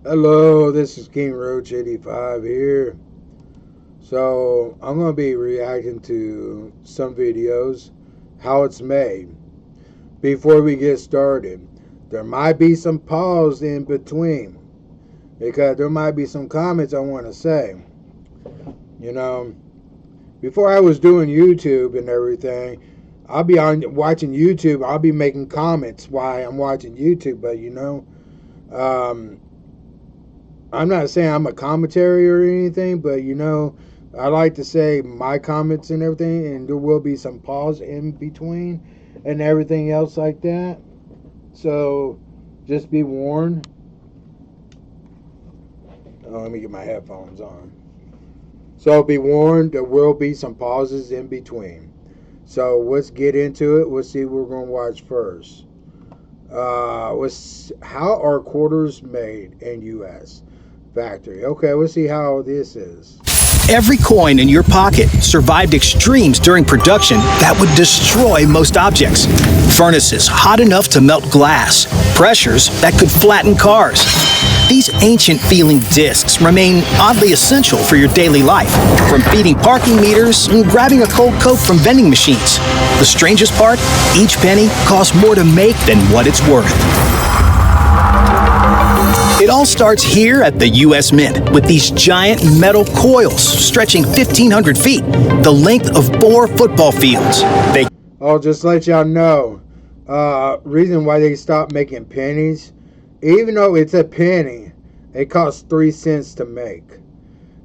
Hello, this is King Roach 85 here. So, I'm going to be reacting to some videos, how it's made. Before we get started, there might be some pause in between because there might be some comments I want to say. You know, before I was doing YouTube and everything, I'll be watching YouTube, I'll be making comments while I'm watching YouTube, but um, I'm not saying I'm a commentary or anything, but I like to say my comments and everything, and there will be some pause in between and everything else like that. So just be warned. Oh, let me get my headphones on. So be warned, there will be some pauses in between. So let's get into it. Let's see what we're going to watch first. How are quarters made in U.S. factory? Okay, let's see how this is. Every coin in your pocket survived extremes during production that would destroy most objects. Furnaces hot enough to melt glass, pressures that could flatten cars. These ancient-feeling discs remain oddly essential for your daily life, from feeding parking meters and grabbing a cold Coke from vending machines. The strangest part, each penny costs more to make than what it's worth. It all starts here at the U.S. Mint with these giant metal coils stretching 1,500 feet, the length of 4 football fields. I'll just let y'all know, reason why they stopped making pennies, even though it's a penny, it costs 3 cents to make.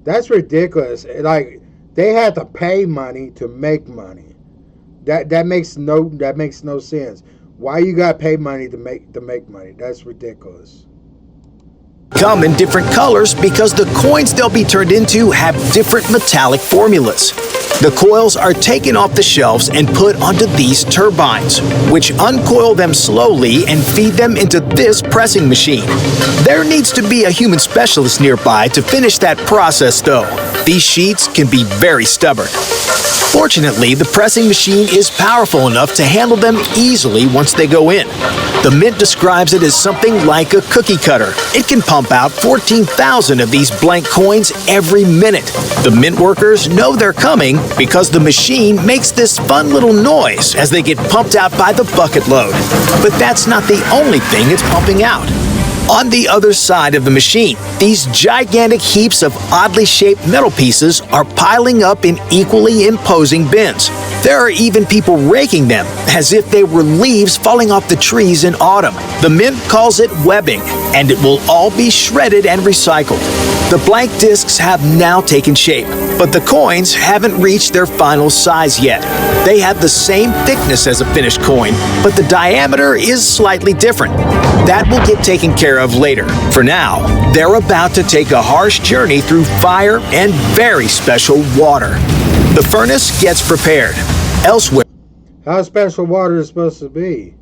That's ridiculous. Like, they had to pay money to make money. That makes no sense. Why you got to pay money to make money? That's ridiculous. Come in different colors because the coins they'll be turned into have different metallic formulas. The coils are taken off the shelves and put onto these turbines, which uncoil them slowly and feed them into this pressing machine. There needs to be a human specialist nearby to finish that process, though. These sheets can be very stubborn. Fortunately, the pressing machine is powerful enough to handle them easily once they go in. The Mint describes it as something like a cookie cutter. It can pump out 14,000 of these blank coins every minute. The Mint workers know they're coming because the machine makes this fun little noise as they get pumped out by the bucket load. But that's not the only thing it's pumping out. On the other side of the machine, these gigantic heaps of oddly shaped metal pieces are piling up in equally imposing bins. There are even people raking them, as if they were leaves falling off the trees in autumn. The Mint calls it webbing, and it will all be shredded and recycled. The blank discs have now taken shape, but the coins haven't reached their final size yet. They have the same thickness as a finished coin, but the diameter is slightly different. That will get taken care of later. For now, they're about to take a harsh journey through fire and very special water. The furnace gets prepared. Elsewhere, How special water is supposed to be?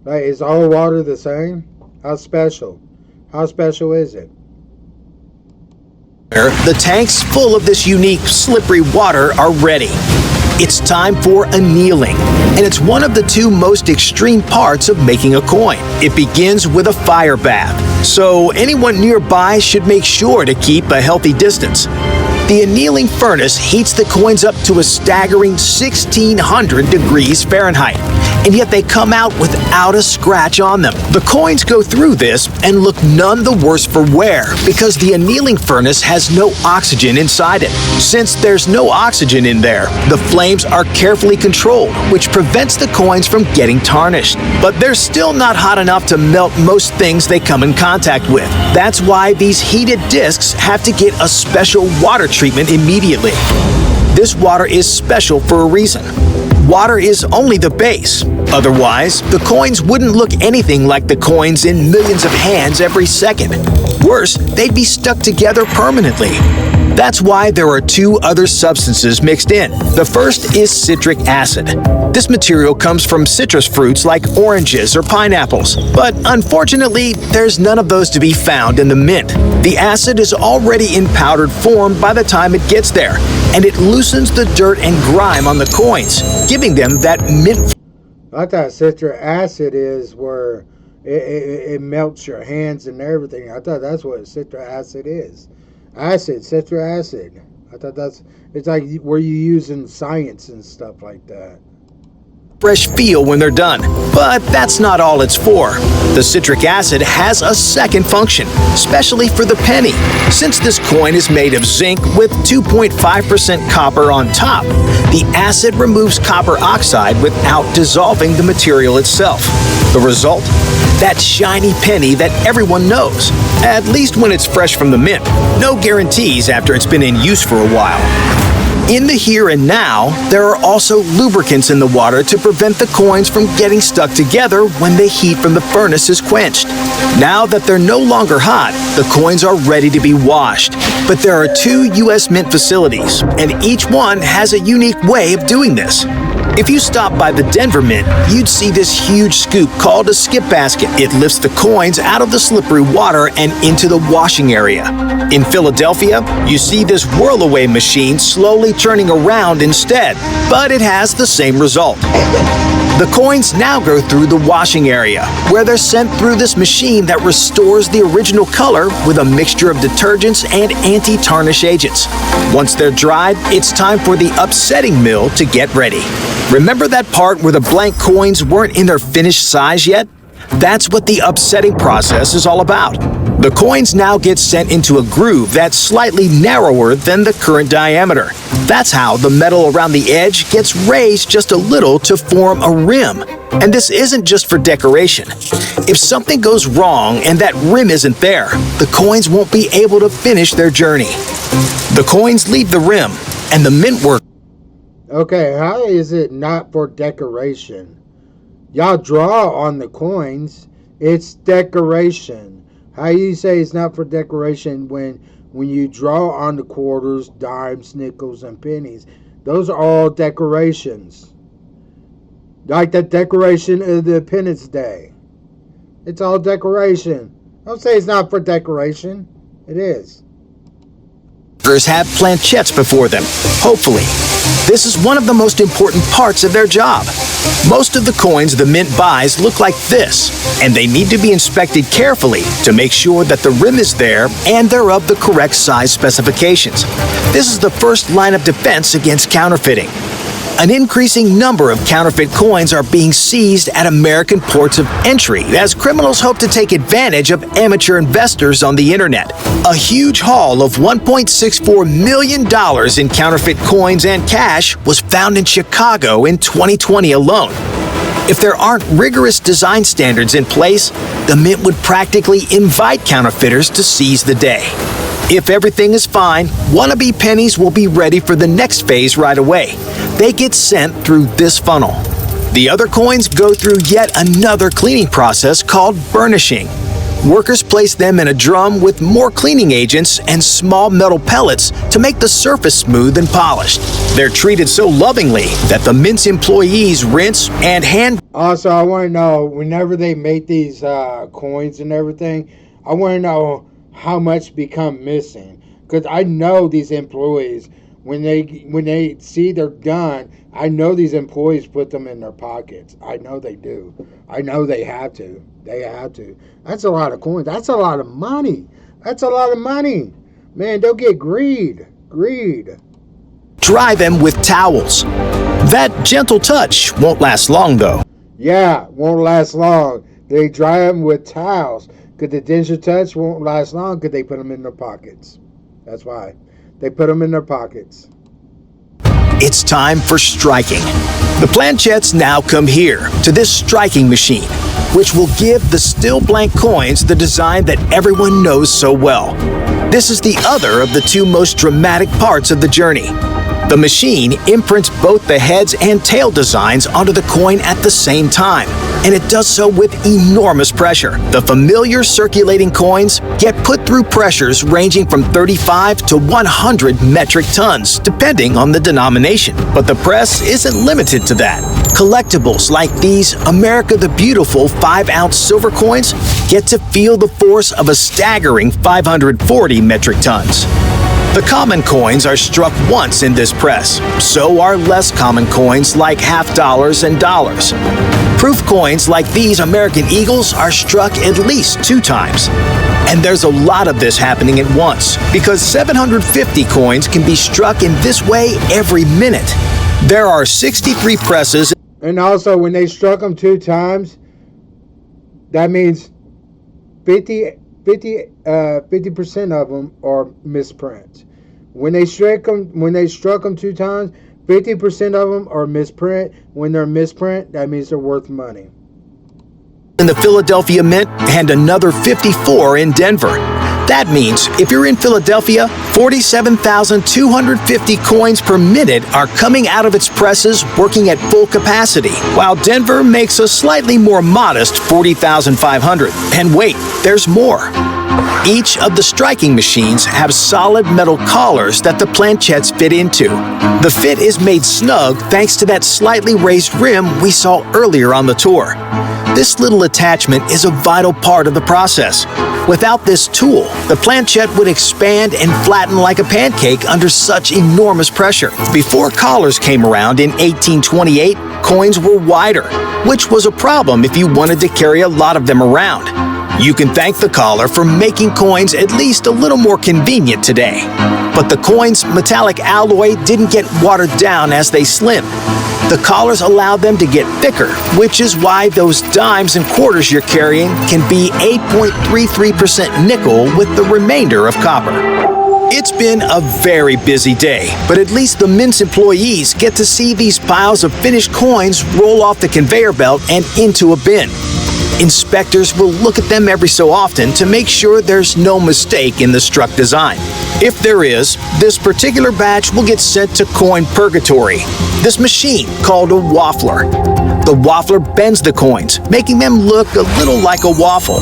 Like, is all water the same? How special? How special is it? the tanks full of this unique, slippery water are ready. It's time for annealing, and it's one of the 2 most extreme parts of making a coin. It begins with a fire bath, so anyone nearby should make sure to keep a healthy distance. The annealing furnace heats the coins up to a staggering 1,600 degrees Fahrenheit, and yet they come out without a scratch on them. The coins go through this and look none the worse for wear because the annealing furnace has no oxygen inside it. Since there's no oxygen in there, the flames are carefully controlled, which prevents the coins from getting tarnished. But they're still not hot enough to melt most things they come in contact with. That's why these heated discs have to get a special water treatment immediately. This water is special for a reason. Water is only the base. Otherwise, the coins wouldn't look anything like the coins in millions of hands every second. Worse, they'd be stuck together permanently. That's why there are 2 other substances mixed in. The first is citric acid. This material comes from citrus fruits like oranges or pineapples, but unfortunately, there's none of those to be found in the Mint. The acid is already in powdered form by the time it gets there, and it loosens the dirt and grime on the coins, giving them that mint. I thought citric acid is where it melts your hands and everything. I thought that's what citric acid is. Citric acid. I thought it's like where you use in science and stuff like that. Fresh feel when they're done. But that's not all it's for. The citric acid has a second function, especially for the penny. Since this coin is made of zinc with 2.5% copper on top, the acid removes copper oxide without dissolving the material itself. The result? That shiny penny that everyone knows, at least when it's fresh from the mint. No guarantees after it's been in use for a while. In the here and now, there are also lubricants in the water to prevent the coins from getting stuck together when the heat from the furnace is quenched. Now that they're no longer hot, the coins are ready to be washed. But there are 2 U.S. Mint facilities, and each one has a unique way of doing this. If you stop by the Denver Mint, you'd see this huge scoop called a skip basket. It lifts the coins out of the slippery water and into the washing area. In Philadelphia, you see this whirl-away machine slowly turning around instead, but it has the same result. The coins now go through the washing area, where they're sent through this machine that restores the original color with a mixture of detergents and anti-tarnish agents. Once they're dried, it's time for the upsetting mill to get ready. Remember that part where the blank coins weren't in their finished size yet? That's what the upsetting process is all about. The coins now get sent into a groove that's slightly narrower than the current diameter. That's how the metal around the edge gets raised just a little to form a rim. And this isn't just for decoration. If something goes wrong and that rim isn't there, the coins won't be able to finish their journey. The coins leave the rim, and the mint work. Okay, how is it not for decoration? Y'all draw on the coins. It's decoration. How you say it's not for decoration when you draw on the quarters, dimes, nickels, and pennies? Those are all decorations. Like the decoration of Independence Day. It's all decoration. Don't say it's not for decoration. It is. Have planchettes before them, hopefully. This is one of the most important parts of their job. Most of the coins the mint buys look like this, and they need to be inspected carefully to make sure that the rim is there and they're of the correct size specifications. This is the first line of defense against counterfeiting. An increasing number of counterfeit coins are being seized at American ports of entry as criminals hope to take advantage of amateur investors on the internet. A huge haul of $1.64 million in counterfeit coins and cash was found in Chicago in 2020 alone. If there aren't rigorous design standards in place, the mint would practically invite counterfeiters to seize the day. If everything is fine, wannabe pennies will be ready for the next phase right away. They get sent through this funnel. The other coins go through yet another cleaning process called burnishing. Workers place them in a drum with more cleaning agents and small metal pellets to make the surface smooth and polished. They're treated so lovingly that the Mint's employees rinse and hand. Also, I want to know, whenever they make these coins and everything, I want to know how much become missing, because I know these employees, when they see they're done, I know these employees put them in their pockets. I know they do. I know they have to. That's a lot of coins. That's a lot of money. Man, they'll get greed. Dry them with towels. That gentle touch won't last long though. Yeah, won't last long. They dry them with towels. Because the gentle touch won't last long because they put them in their pockets. That's why. They put them in their pockets. It's time for striking. The planchettes now come here to this striking machine, which will give the still blank coins the design that everyone knows so well. This is the other of the 2 most dramatic parts of the journey. The machine imprints both the heads and tail designs onto the coin at the same time, and it does so with enormous pressure. The familiar circulating coins get put through pressures ranging from 35 to 100 metric tons, depending on the denomination. But the press isn't limited to that. Collectibles like these America the Beautiful 5-ounce silver coins get to feel the force of a staggering 540 metric tons. The common coins are struck once in this press, so are less common coins like half dollars and dollars. Proof coins like these American Eagles are struck at least 2 times. And there's a lot of this happening at once, because 750 coins can be struck in this way every minute. There are 63 presses. And also, when they struck them 2 times, that means 50% of them are misprints. When they struck them 2 times, 50% of them are misprint. When they're misprint, that means they're worth money. In the Philadelphia Mint and another 54 in Denver. That means if you're in Philadelphia, 47,250 coins per minute are coming out of its presses working at full capacity, while Denver makes a slightly more modest 40,500. And wait, there's more. Each of the striking machines have solid metal collars that the planchettes fit into. The fit is made snug thanks to that slightly raised rim we saw earlier on the tour. This little attachment is a vital part of the process. Without this tool, the planchette would expand and flatten like a pancake under such enormous pressure. Before collars came around in 1828, coins were wider, which was a problem if you wanted to carry a lot of them around. You can thank the collar for making coins at least a little more convenient today. But the coin's metallic alloy didn't get watered down as they slimmed. The collars allowed them to get thicker, which is why those dimes and quarters you're carrying can be 8.33% nickel with the remainder of copper. It's been a very busy day, but at least the Mint's employees get to see these piles of finished coins roll off the conveyor belt and into a bin. Inspectors will look at them every so often to make sure there's no mistake in the struck design. If there is, this particular batch will get sent to Coin Purgatory, this machine called a waffler. The waffler bends the coins, making them look a little like a waffle.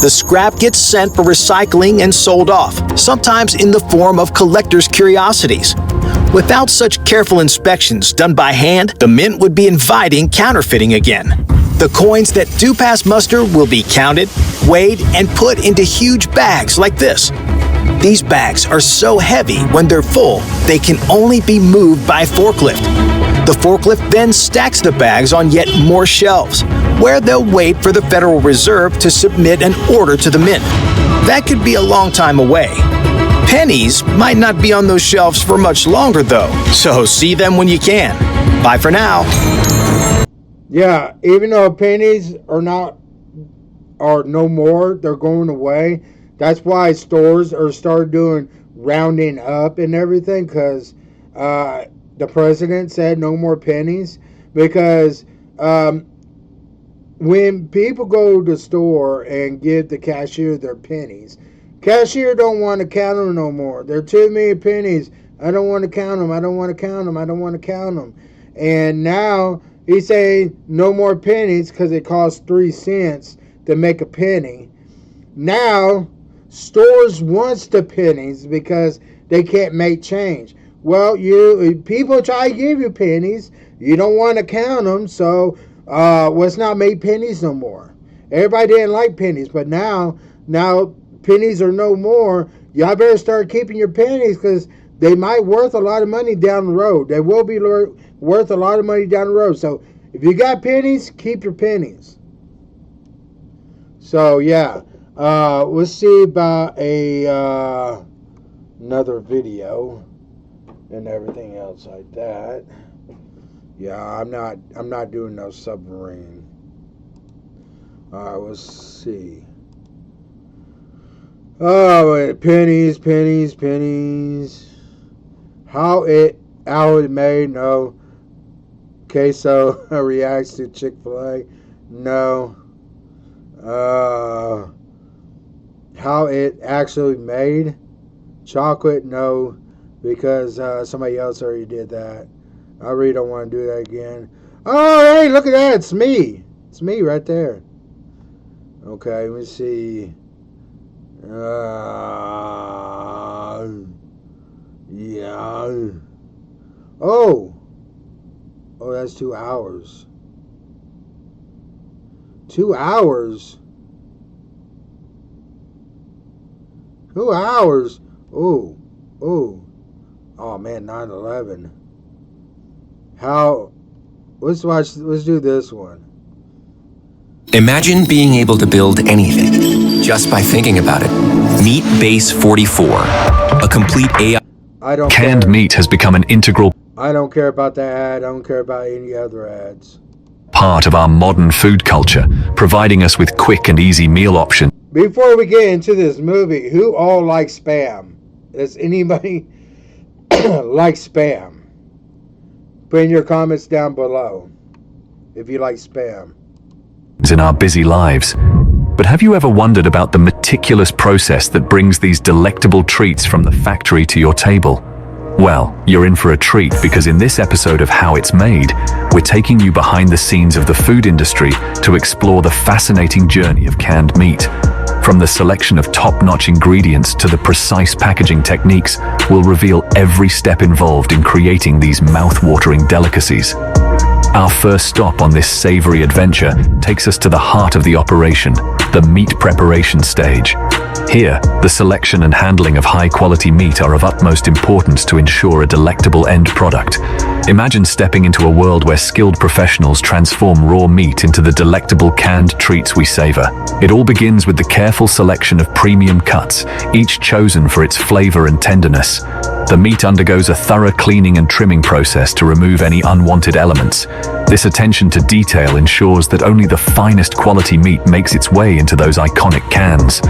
The scrap gets sent for recycling and sold off, sometimes in the form of collector's curiosities. Without such careful inspections done by hand, the Mint would be inviting counterfeiting again. The coins that do pass muster will be counted, weighed, and put into huge bags like this. These bags are so heavy when they're full, they can only be moved by forklift. The forklift then stacks the bags on yet more shelves, where they'll wait for the Federal Reserve to submit an order to the Mint. That could be a long time away. Pennies might not be on those shelves for much longer, though, so see them when you can. Bye for now. Yeah, even though pennies are no more, they're going away. That's why stores are started doing rounding up and everything, because the president said no more pennies. Because when people go to the store and give the cashier their pennies, cashier don't want to count them no more. There are too many pennies. I don't want to count them. I don't want to count them. I don't want to count them. And now he's saying no more pennies because it costs 3 cents to make a penny. Now, stores wants the pennies because they can't make change. Well, people try to give you pennies. You don't want to count them, so let's not make pennies no more. Everybody didn't like pennies, but now pennies are no more. Y'all better start keeping your pennies because they might worth a lot of money down the road. They will be worth a lot of money down the road. So if you got pennies, keep your pennies. So yeah, we'll see about another video and everything else like that. Yeah, I'm not doing no submarine. All right, let's see. Oh, wait, pennies. How it made? No. Queso reacts to Chick-fil-A. No. How it actually made? Chocolate? No, because somebody else already did that. I really don't want to do that again. Oh, hey, look at that. It's me. It's me right there. Okay, let me see. Yeah. Oh, that's 2 hours. 2 hours? 2 hours? Oh. Oh, man, 9/11. Let's do this one. Imagine being able to build anything just by thinking about it. Meet Base 44, a complete AI. I don't Canned care. meat has become an integral I don't care about the ad. I don't care about any other ads. part of our modern food culture, providing us with quick and easy meal options. Before we get into this movie, who all likes Spam? Does anybody like Spam? Put in your comments down below if you like Spam. In our busy lives. But have you ever wondered about the meticulous process that brings these delectable treats from the factory to your table? Well, you're in for a treat because in this episode of How It's Made, we're taking you behind the scenes of the food industry to explore the fascinating journey of canned meat. From the selection of top-notch ingredients to the precise packaging techniques, we'll reveal every step involved in creating these mouth-watering delicacies. Our first stop on this savory adventure takes us to the heart of the operation, the meat preparation stage. Here, the selection and handling of high-quality meat are of utmost importance to ensure a delectable end product. Imagine stepping into a world where skilled professionals transform raw meat into the delectable canned treats we savor. It all begins with the careful selection of premium cuts, each chosen for its flavor and tenderness. The meat undergoes a thorough cleaning and trimming process to remove any unwanted elements. This attention to detail ensures that only the finest quality meat makes its way into those iconic cans.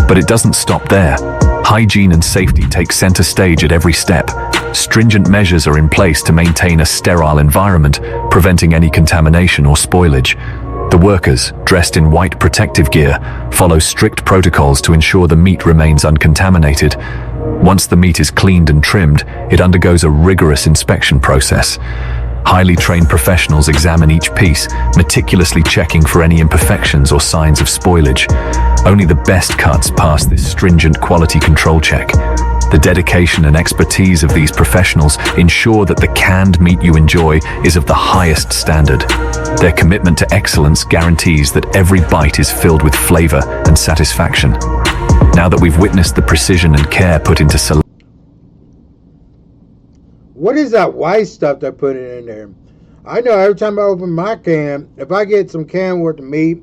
But it doesn't stop there. Hygiene and safety take center stage at every step. Stringent measures are in place to maintain a sterile environment, preventing any contamination or spoilage. The workers, dressed in white protective gear, follow strict protocols to ensure the meat remains uncontaminated. Once the meat is cleaned and trimmed, it undergoes a rigorous inspection process. Highly trained professionals examine each piece, meticulously checking for any imperfections or signs of spoilage. Only the best cuts pass this stringent quality control check. The dedication and expertise of these professionals ensure that the canned meat you enjoy is of the highest standard. Their commitment to excellence guarantees that every bite is filled with flavor and satisfaction. Now that we've witnessed the precision and care put into selection, What is that white stuff they're putting in there? I know every time I open my can, if I get some can worth of meat,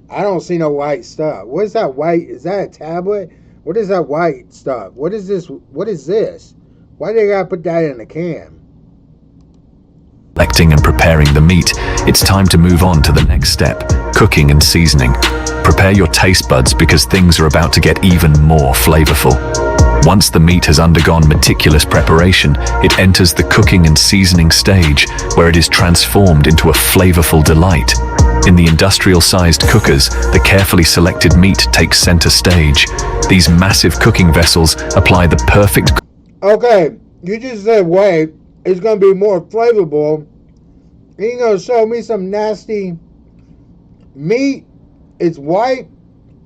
I don't see no white stuff. What is that white? Is that a tablet? What is that white stuff? What is this? What is this? Why they gotta put that in a can? selecting and preparing the meat, it's time to move on to the next step, cooking and seasoning. Prepare your taste buds because things are about to get even more flavorful. Once the meat has undergone meticulous preparation, it enters the cooking and seasoning stage, where it is transformed into a flavorful delight. In the industrial-sized cookers, the carefully selected meat takes center stage. These massive cooking vessels apply the perfect... Okay, you just said wait, it's gonna be more flavorful. You gonna show me some nasty meat? It's white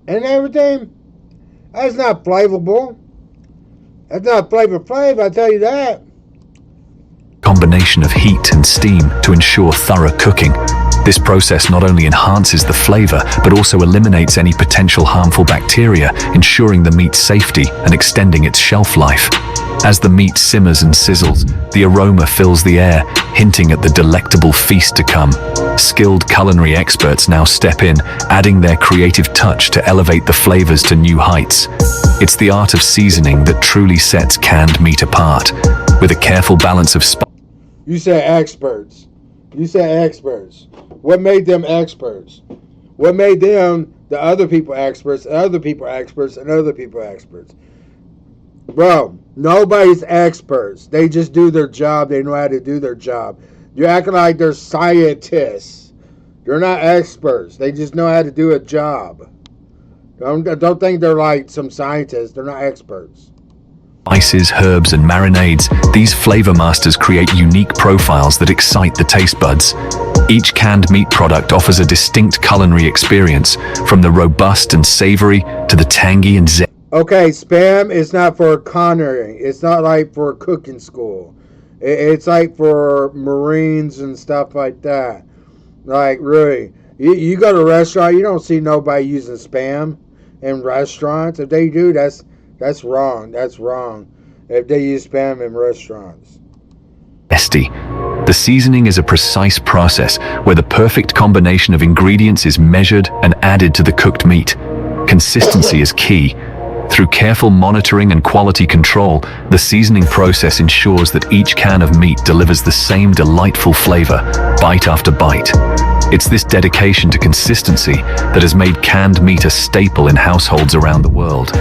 and everything? That's not flavorful. That's not Flavor Flav, I tell you that. combination of heat and steam to ensure thorough cooking. This process not only enhances the flavor, but also eliminates any potential harmful bacteria, ensuring the meat's safety and extending its shelf life. As the meat simmers and sizzles, the aroma fills the air, hinting at the delectable feast to come. Skilled culinary experts now step in, adding their creative touch to elevate the flavors to new heights. It's the art of seasoning that truly sets canned meat apart. With a careful balance of spice. You said experts. You said experts. What made them experts? What made them the other people experts, other people experts, and other people experts? Bro, nobody's experts. They just do their job. They know how to do their job. You're acting like they're scientists. They're not experts. They just know how to do a job. Don't think they're like some scientists. They're not experts. Spices, herbs, and marinades, these flavor masters create unique profiles that excite the taste buds. Each canned meat product offers a distinct culinary experience, from the robust and savory to the tangy and zesty. Okay, Spam is not for culinary. It's not like for cooking school. It's like for Marines and stuff like that. Like, really. You go to a restaurant, you don't see nobody using Spam in restaurants. If they do, that's wrong. That's wrong. If they use Spam in restaurants. zesty. The seasoning is a precise process where the perfect combination of ingredients is measured and added to the cooked meat. Consistency is key. Through careful monitoring and quality control, the seasoning process ensures that each can of meat delivers the same delightful flavor, bite after bite. It's this dedication to consistency that has made canned meat a staple in households around the world.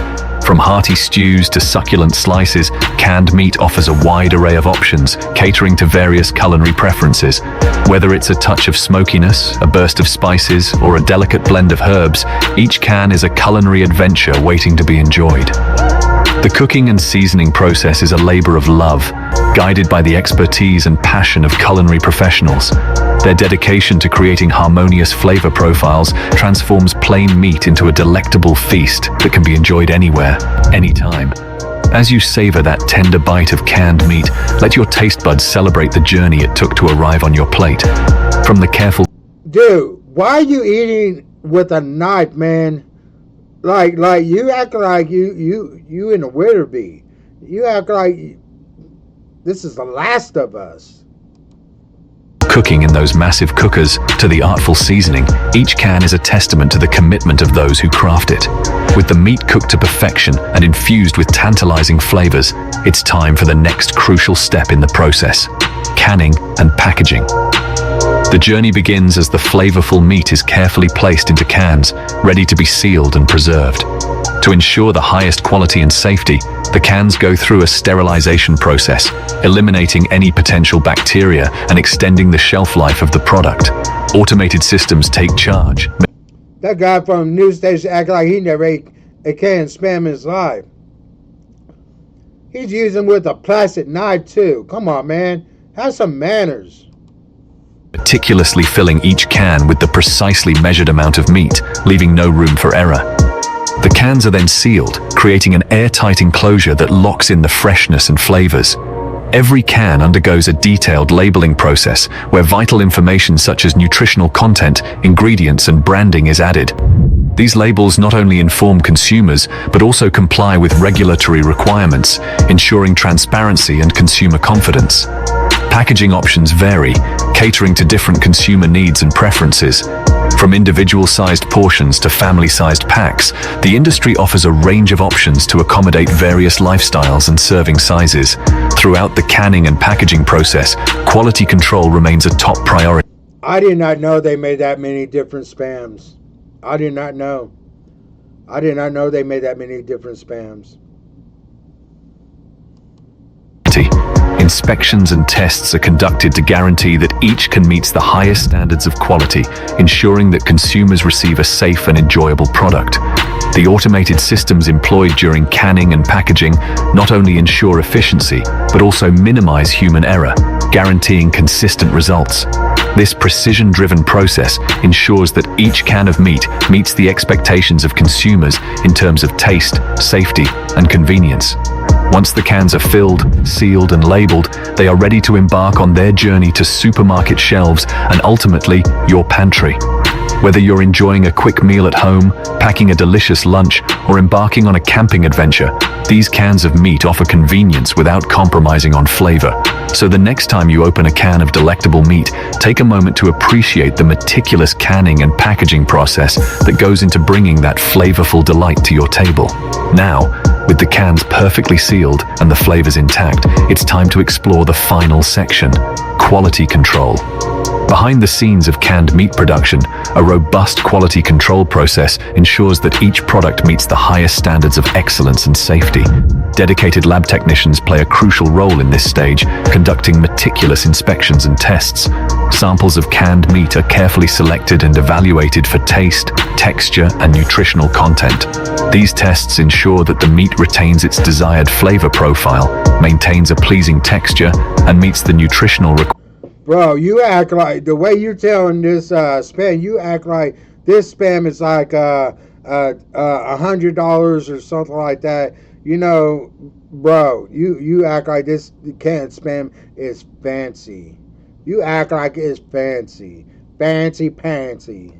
From hearty stews to succulent slices, canned meat offers a wide array of options, catering to various culinary preferences. Whether it's a touch of smokiness, a burst of spices, or a delicate blend of herbs, each can is a culinary adventure waiting to be enjoyed. The cooking and seasoning process is a labor of love, guided by the expertise and passion of culinary professionals. Their dedication to creating harmonious flavor profiles transforms plain meat into a delectable feast that can be enjoyed anywhere, anytime. As you savor that tender bite of canned meat, let your taste buds celebrate the journey it took to arrive on your plate. From the careful... Dude, why are you eating with a knife, man? Like you act like you in a Witherby. You act like this is The Last of Us. Cooking in those massive cookers to the artful seasoning, each can is a testament to the commitment of those who craft it. With the meat cooked to perfection and infused with tantalizing flavors, it's time for the next crucial step in the process: canning and packaging. The journey begins as the flavorful meat is carefully placed into cans, ready to be sealed and preserved. To ensure the highest quality and safety, the cans go through a sterilization process, eliminating any potential bacteria and extending the shelf life of the product. Automated systems take charge. That guy from the news station act like he never ate a can of Spam in his life. He's using with a plastic knife too. Come on, man. Have some manners. Meticulously filling each can with the precisely measured amount of meat, leaving no room for error. The cans are then sealed, creating an airtight enclosure that locks in the freshness and flavors. Every can undergoes a detailed labeling process where vital information such as nutritional content, ingredients, and branding is added. These labels not only inform consumers, but also comply with regulatory requirements, ensuring transparency and consumer confidence. Packaging options vary, catering to different consumer needs and preferences. From individual-sized portions to family-sized packs, the industry offers a range of options to accommodate various lifestyles and serving sizes. Throughout the canning and packaging process, quality control remains a top priority. I did not know they made that many different spams. I did not know. I did not know they made that many different spams. Inspections and tests are conducted to guarantee that each can meet the highest standards of quality, ensuring that consumers receive a safe and enjoyable product. The automated systems employed during canning and packaging not only ensure efficiency, but also minimize human error, guaranteeing consistent results. This precision-driven process ensures that each can of meat meets the expectations of consumers in terms of taste, safety, and convenience. Once the cans are filled, sealed, and labeled, they are ready to embark on their journey to supermarket shelves and ultimately your pantry. Whether you're enjoying a quick meal at home, packing a delicious lunch, or embarking on a camping adventure, these cans of meat offer convenience without compromising on flavor. So the next time you open a can of delectable meat, take a moment to appreciate the meticulous canning and packaging process that goes into bringing that flavorful delight to your table. Now, with the cans perfectly sealed and the flavors intact, it's time to explore the final section: quality control. Behind the scenes of canned meat production, a robust quality control process ensures that each product meets the highest standards of excellence and safety. Dedicated lab technicians play a crucial role in this stage, conducting meticulous inspections and tests. Samples of canned meat are carefully selected and evaluated for taste, texture, and nutritional content. These tests ensure that the meat retains its desired flavor profile, maintains a pleasing texture, and meets the nutritional requirements. Bro, you act like, the way you're telling this spam, you act like this spam is like $100 or something like that. You know, bro, you act like this canned spam is fancy. You act like it's fancy. Fancy pantsy.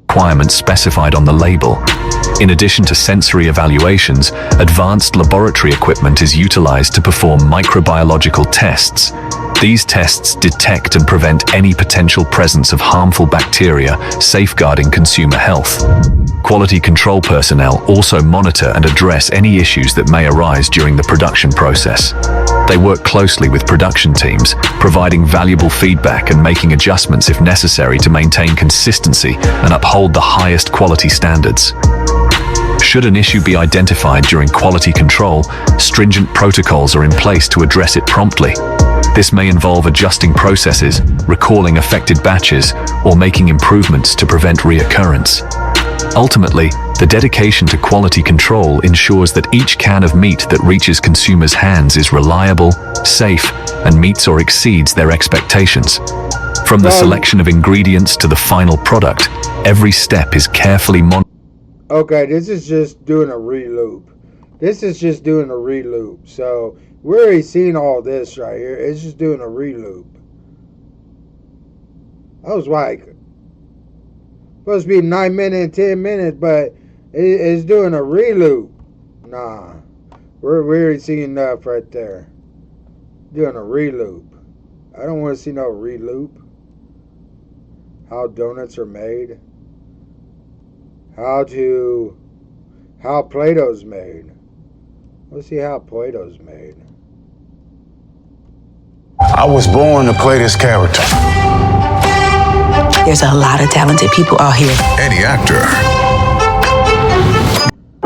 Requirements specified on the label. In addition to sensory evaluations, advanced laboratory equipment is utilized to perform microbiological tests. These tests detect and prevent any potential presence of harmful bacteria, safeguarding consumer health. Quality control personnel also monitor and address any issues that may arise during the production process. They work closely with production teams, providing valuable feedback and making adjustments if necessary to maintain consistency and uphold the highest quality standards. Should an issue be identified during quality control, stringent protocols are in place to address it promptly. This may involve adjusting processes, recalling affected batches, or making improvements to prevent reoccurrence. Ultimately, the dedication to quality control ensures that each can of meat that reaches consumers' hands is reliable, safe, and meets or exceeds their expectations. From the selection of ingredients to the final product, every step is carefully monitored. Okay, this is just doing a reloop. So we're already seeing all this right here. It's just doing a reloop. I was like, supposed to be 9 minutes and 10 minutes, but it's doing a reloop. Nah, we're already seeing enough right there. Doing a reloop. I don't want to see no reloop. How donuts are made. How Play-Doh's made. Let's see how Play-Doh's made. I was born to play this character. There's a lot of talented people out here. Any actor.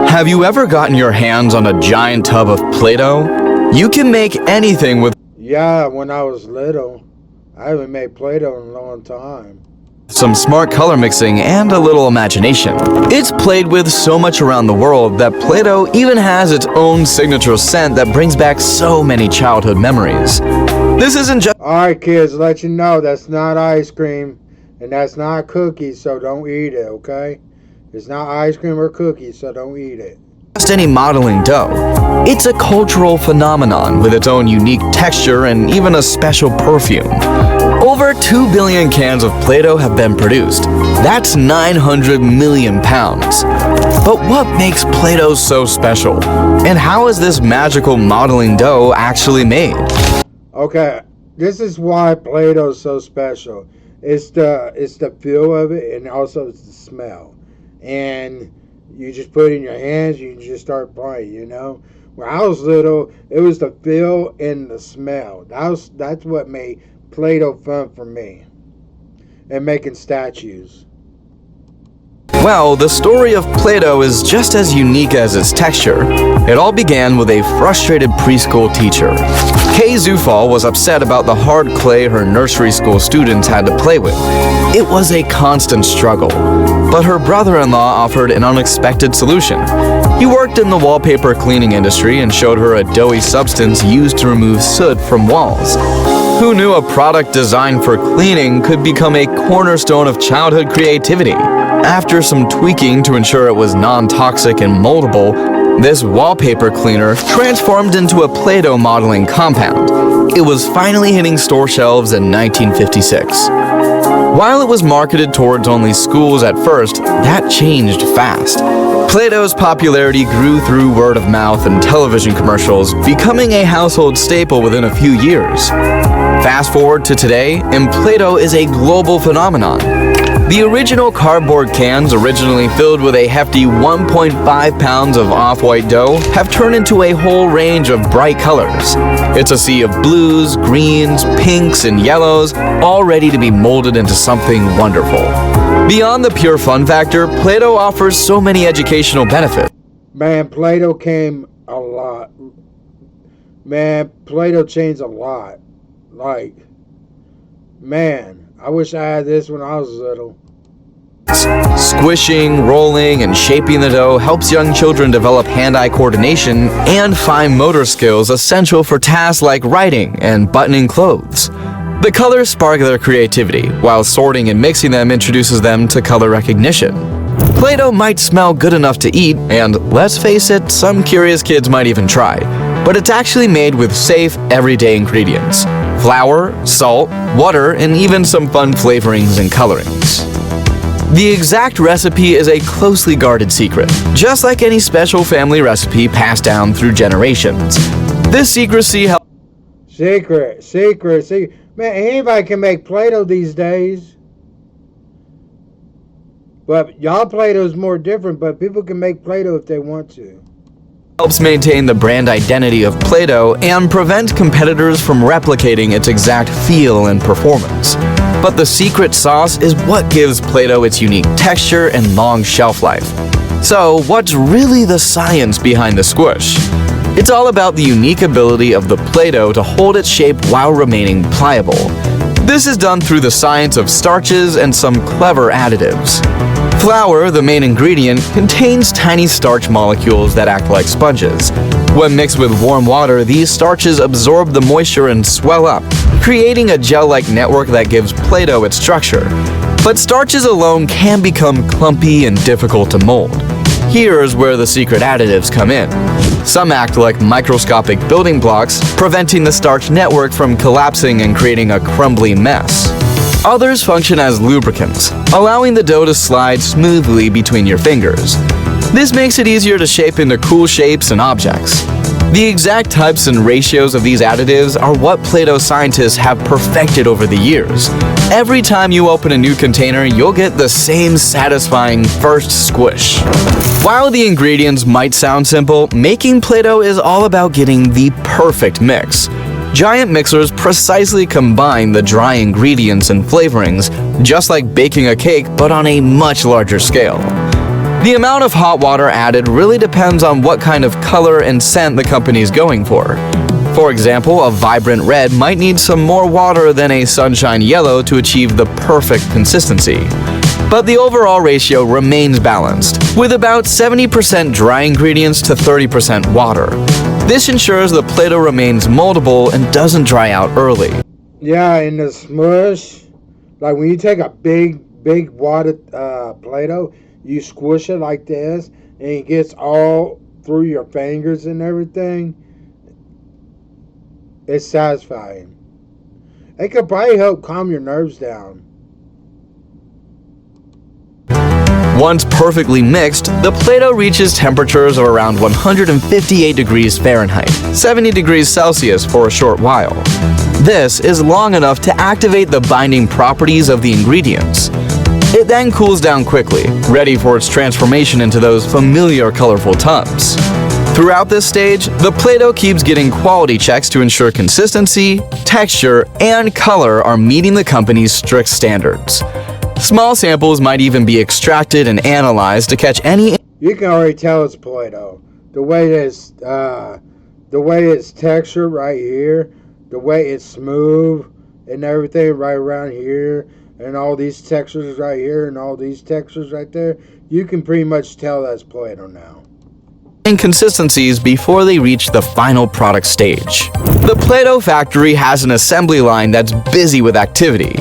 Have you ever gotten your hands on a giant tub of Play-Doh? You can make anything with Yeah, when I was little. I haven't made Play-Doh in a long time. some smart color mixing and a little imagination. It's played with so much around the world that Play-Doh even has its own signature scent that brings back so many childhood memories. This isn't just Alright kids, let you know that's not ice cream and that's not cookies, so don't eat it, okay? It's not ice cream or cookies, so don't eat it. any modeling dough. It's a cultural phenomenon with its own unique texture and even a special perfume. Over 2 billion cans of Play-Doh have been produced. That's 900 million pounds. But what makes Play-Doh so special? And how is this magical modeling dough actually made? Okay, this is why Play-Doh is so special. It's the feel of it, and also it's the smell. And you just put it in your hands, you just start playing, you know? When I was little, it was the feel and the smell. That's what made Play-Doh fun for me. And making statues. Well, the story of Play-Doh is just as unique as its texture. It all began with a frustrated preschool teacher. Kay Zufall was upset about the hard clay her nursery school students had to play with. It was a constant struggle, but her brother-in-law offered an unexpected solution. He worked in the wallpaper cleaning industry and showed her a doughy substance used to remove soot from walls. Who knew a product designed for cleaning could become a cornerstone of childhood creativity? After some tweaking to ensure it was non-toxic and moldable, this wallpaper cleaner transformed into a Play-Doh modeling compound. It was finally hitting store shelves in 1956. While it was marketed towards only schools at first, that changed fast. Play-Doh's popularity grew through word of mouth and television commercials, becoming a household staple within a few years. Fast forward to today, and Play-Doh is a global phenomenon. The original cardboard cans, originally filled with a hefty 1.5 pounds of off-white dough, have turned into a whole range of bright colors. It's a sea of blues, greens, pinks, and yellows, all ready to be molded into something wonderful. Beyond the pure fun factor, Play-Doh offers so many educational benefits. Man, Play-Doh came a lot. Man, Play-Doh changed a lot. Like, man, I wish I had this when I was little. Squishing, rolling, and shaping the dough helps young children develop hand-eye coordination and fine motor skills essential for tasks like writing and buttoning clothes. The colors spark their creativity, while sorting and mixing them introduces them to color recognition. Play-Doh might smell good enough to eat, and let's face it, some curious kids might even try, but it's actually made with safe, everyday ingredients: flour, salt, water, and even some fun flavorings and colorings. The exact recipe is a closely guarded secret, just like any special family recipe passed down through generations. This secrecy helps Secret. Man, anybody can make Play-Doh these days. But y'all Play-Doh's more different, but people can make Play-Doh if they want to. maintain the brand identity of Play-Doh and prevent competitors from replicating its exact feel and performance. But the secret sauce is what gives Play-Doh its unique texture and long shelf life. So, what's really the science behind the squish? It's all about the unique ability of the Play-Doh to hold its shape while remaining pliable. This is done through the science of starches and some clever additives. Flour, the main ingredient, contains tiny starch molecules that act like sponges. When mixed with warm water, these starches absorb the moisture and swell up, creating a gel-like network that gives Play-Doh its structure. But starches alone can become clumpy and difficult to mold. Here's where the secret additives come in. Some act like microscopic building blocks, preventing the starch network from collapsing and creating a crumbly mess. Others function as lubricants, allowing the dough to slide smoothly between your fingers. This makes it easier to shape into cool shapes and objects. The exact types and ratios of these additives are what Play-Doh scientists have perfected over the years. Every time you open a new container, you'll get the same satisfying first squish. While the ingredients might sound simple, making Play-Doh is all about getting the perfect mix. Giant mixers precisely combine the dry ingredients and flavorings, just like baking a cake but on a much larger scale. The amount of hot water added really depends on what kind of color and scent the company is going for. For example, a vibrant red might need some more water than a sunshine yellow to achieve the perfect consistency. But the overall ratio remains balanced, with about 70% dry ingredients to 30% water. This ensures the Play-Doh remains moldable and doesn't dry out early. Yeah, in the smush, like when you take a big wadded Play-Doh, you squish it like this, and it gets all through your fingers and everything. It's satisfying. It could probably help calm your nerves down. Once perfectly mixed, the Play-Doh reaches temperatures of around 158 degrees Fahrenheit, 70 degrees Celsius for a short while. This is long enough to activate the binding properties of the ingredients. It then cools down quickly, ready for its transformation into those familiar colorful tubs. Throughout this stage, the Play-Doh keeps getting quality checks to ensure consistency, texture, and color are meeting the company's strict standards. Small samples might even be extracted and analyzed to catch any. You can already tell it's Play-Doh. The way it's textured right here, the way it's smooth and everything right around here, and all these textures right here and all these textures right there, you can pretty much tell that's Play-Doh now. Inconsistencies before they reach the final product stage. The Play-Doh factory has an assembly line that's busy with activity.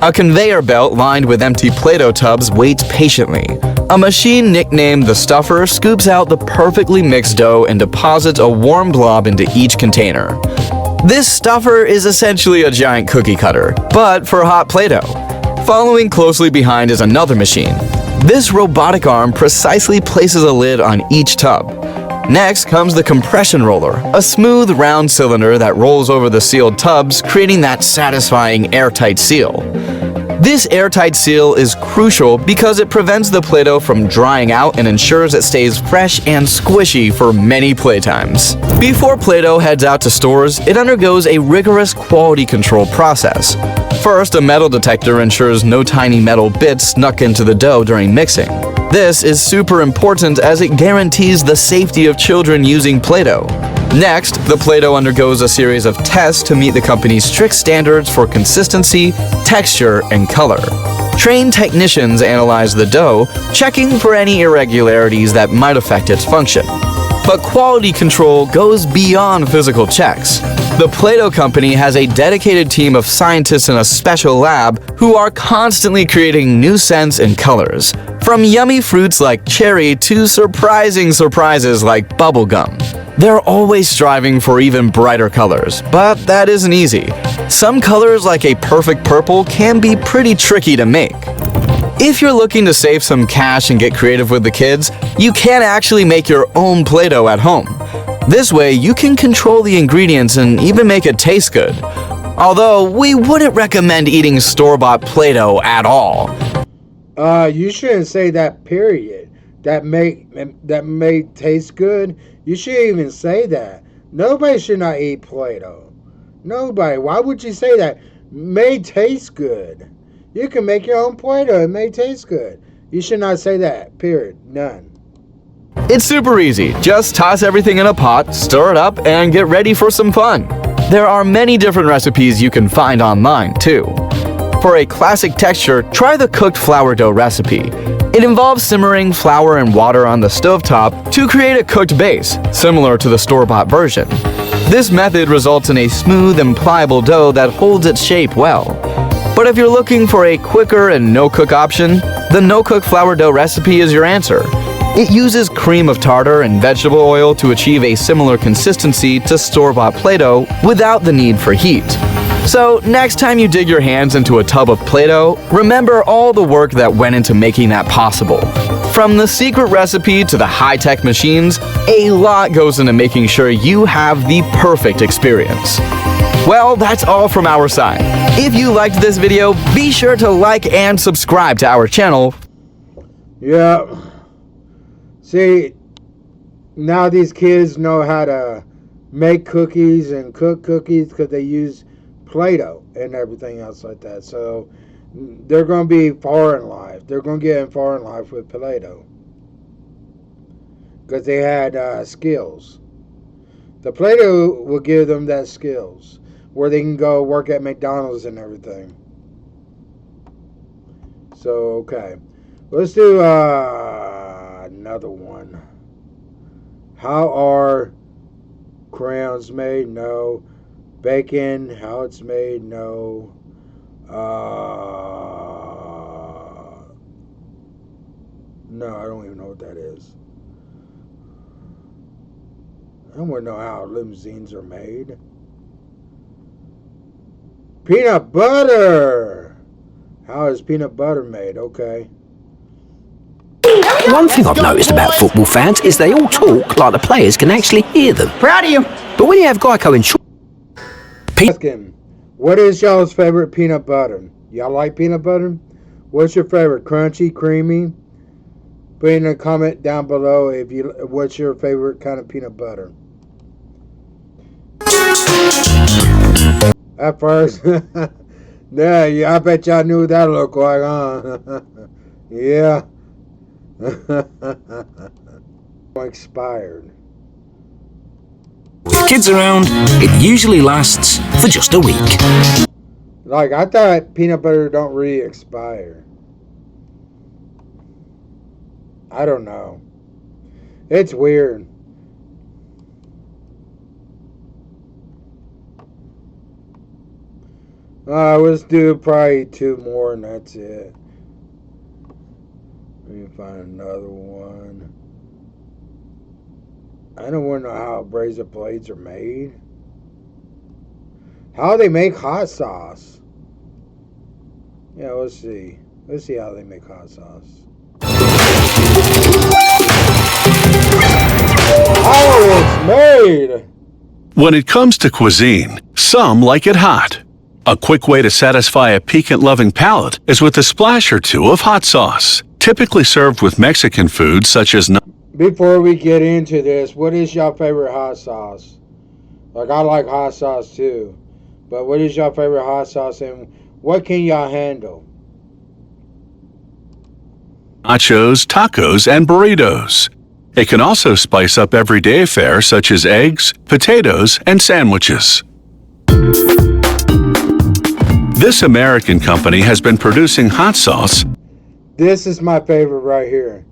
A conveyor belt lined with empty Play-Doh tubs waits patiently. A machine nicknamed the stuffer scoops out the perfectly mixed dough and deposits a warm blob into each container. This stuffer is essentially a giant cookie cutter, but for hot Play-Doh. Following closely behind is another machine. This robotic arm precisely places a lid on each tub. Next comes the compression roller, a smooth round cylinder that rolls over the sealed tubs, creating that satisfying airtight seal. This airtight seal is crucial because it prevents the Play-Doh from drying out and ensures it stays fresh and squishy for many playtimes. Before Play-Doh heads out to stores, it undergoes a rigorous quality control process. First, a metal detector ensures no tiny metal bits snuck into the dough during mixing. This is super important as it guarantees the safety of children using Play-Doh. Next, the Play-Doh undergoes a series of tests to meet the company's strict standards for consistency, texture, and color. Trained technicians analyze the dough, checking for any irregularities that might affect its function. But quality control goes beyond physical checks. The Play-Doh company has a dedicated team of scientists in a special lab who are constantly creating new scents and colors, from yummy fruits like cherry to surprising surprises like bubblegum. They're always striving for even brighter colors, but that isn't easy. Some colors, like a perfect purple, can be pretty tricky to make. If you're looking to save some cash and get creative with the kids, you can actually make your own Play-Doh at home. This way, you can control the ingredients and even make it taste good. Although, we wouldn't recommend eating store-bought Play-Doh at all. You shouldn't say that, period. That may taste good. You shouldn't even say that. Nobody should not eat Play-Doh. Nobody. Why would you say that? May taste good. You can make your own Play-Doh. It may taste good. You should not say that, period. None. It's super easy. Just toss everything in a pot, stir it up, and get ready for some fun. There are many different recipes you can find online, too. For a classic texture, try the cooked flour dough recipe. It involves simmering flour and water on the stovetop to create a cooked base, similar to the store-bought version. This method results in a smooth and pliable dough that holds its shape well. But if you're looking for a quicker and no-cook option, the no-cook flour dough recipe is your answer. It uses cream of tartar and vegetable oil to achieve a similar consistency to store-bought Play-Doh without the need for heat. So, next time you dig your hands into a tub of Play-Doh, remember all the work that went into making that possible. From the secret recipe to the high-tech machines, a lot goes into making sure you have the perfect experience. Well, that's all from our side. If you liked this video, be sure to like and subscribe to our channel. Yeah. See, now these kids know how to make cookies and cook cookies because they use Play-Doh and everything else like that. So they're going to be far in life. They're going to get in far in life with Play-Doh because they had skills. The Play-Doh will give them that skills where they can go work at McDonald's and everything. So, okay. Let's do another one. How are crayons made? No. Bacon, how it's made? No. No, I don't even know what that is. I don't want to know how limousines are made. Peanut butter! How is peanut butter made? Okay. One thing I've noticed about football fans is they all talk like the players can actually hear them. Proud of you. But when you have Geico insurance... Asking, what is y'all's favorite peanut butter? Y'all like peanut butter? What's your favorite? Crunchy, creamy? Put in a comment down below if you what's your favorite kind of peanut butter. At first, yeah, I bet y'all knew what that looked like, huh? Yeah. Expired. With kids around, it usually lasts for just a week. Like, I thought peanut butter don't really expire. I don't know. It's weird. Let's do probably 2 more and that's it. Let me find another one. I don't want to know how razor blades are made. How they make hot sauce. Yeah, let's see. Let's see how they make hot sauce. How it's made! When it comes to cuisine, some like it hot. A quick way to satisfy a piquant-loving palate is with a splash or two of hot sauce, typically served with Mexican foods such as... Before we get into this, what is your favorite hot sauce? Like, I like hot sauce too. But what is your favorite hot sauce and what can y'all handle? Nachos, tacos, and burritos. It can also spice up everyday fare such as eggs, potatoes, and sandwiches. This American company has been producing hot sauce. This is my favorite right here.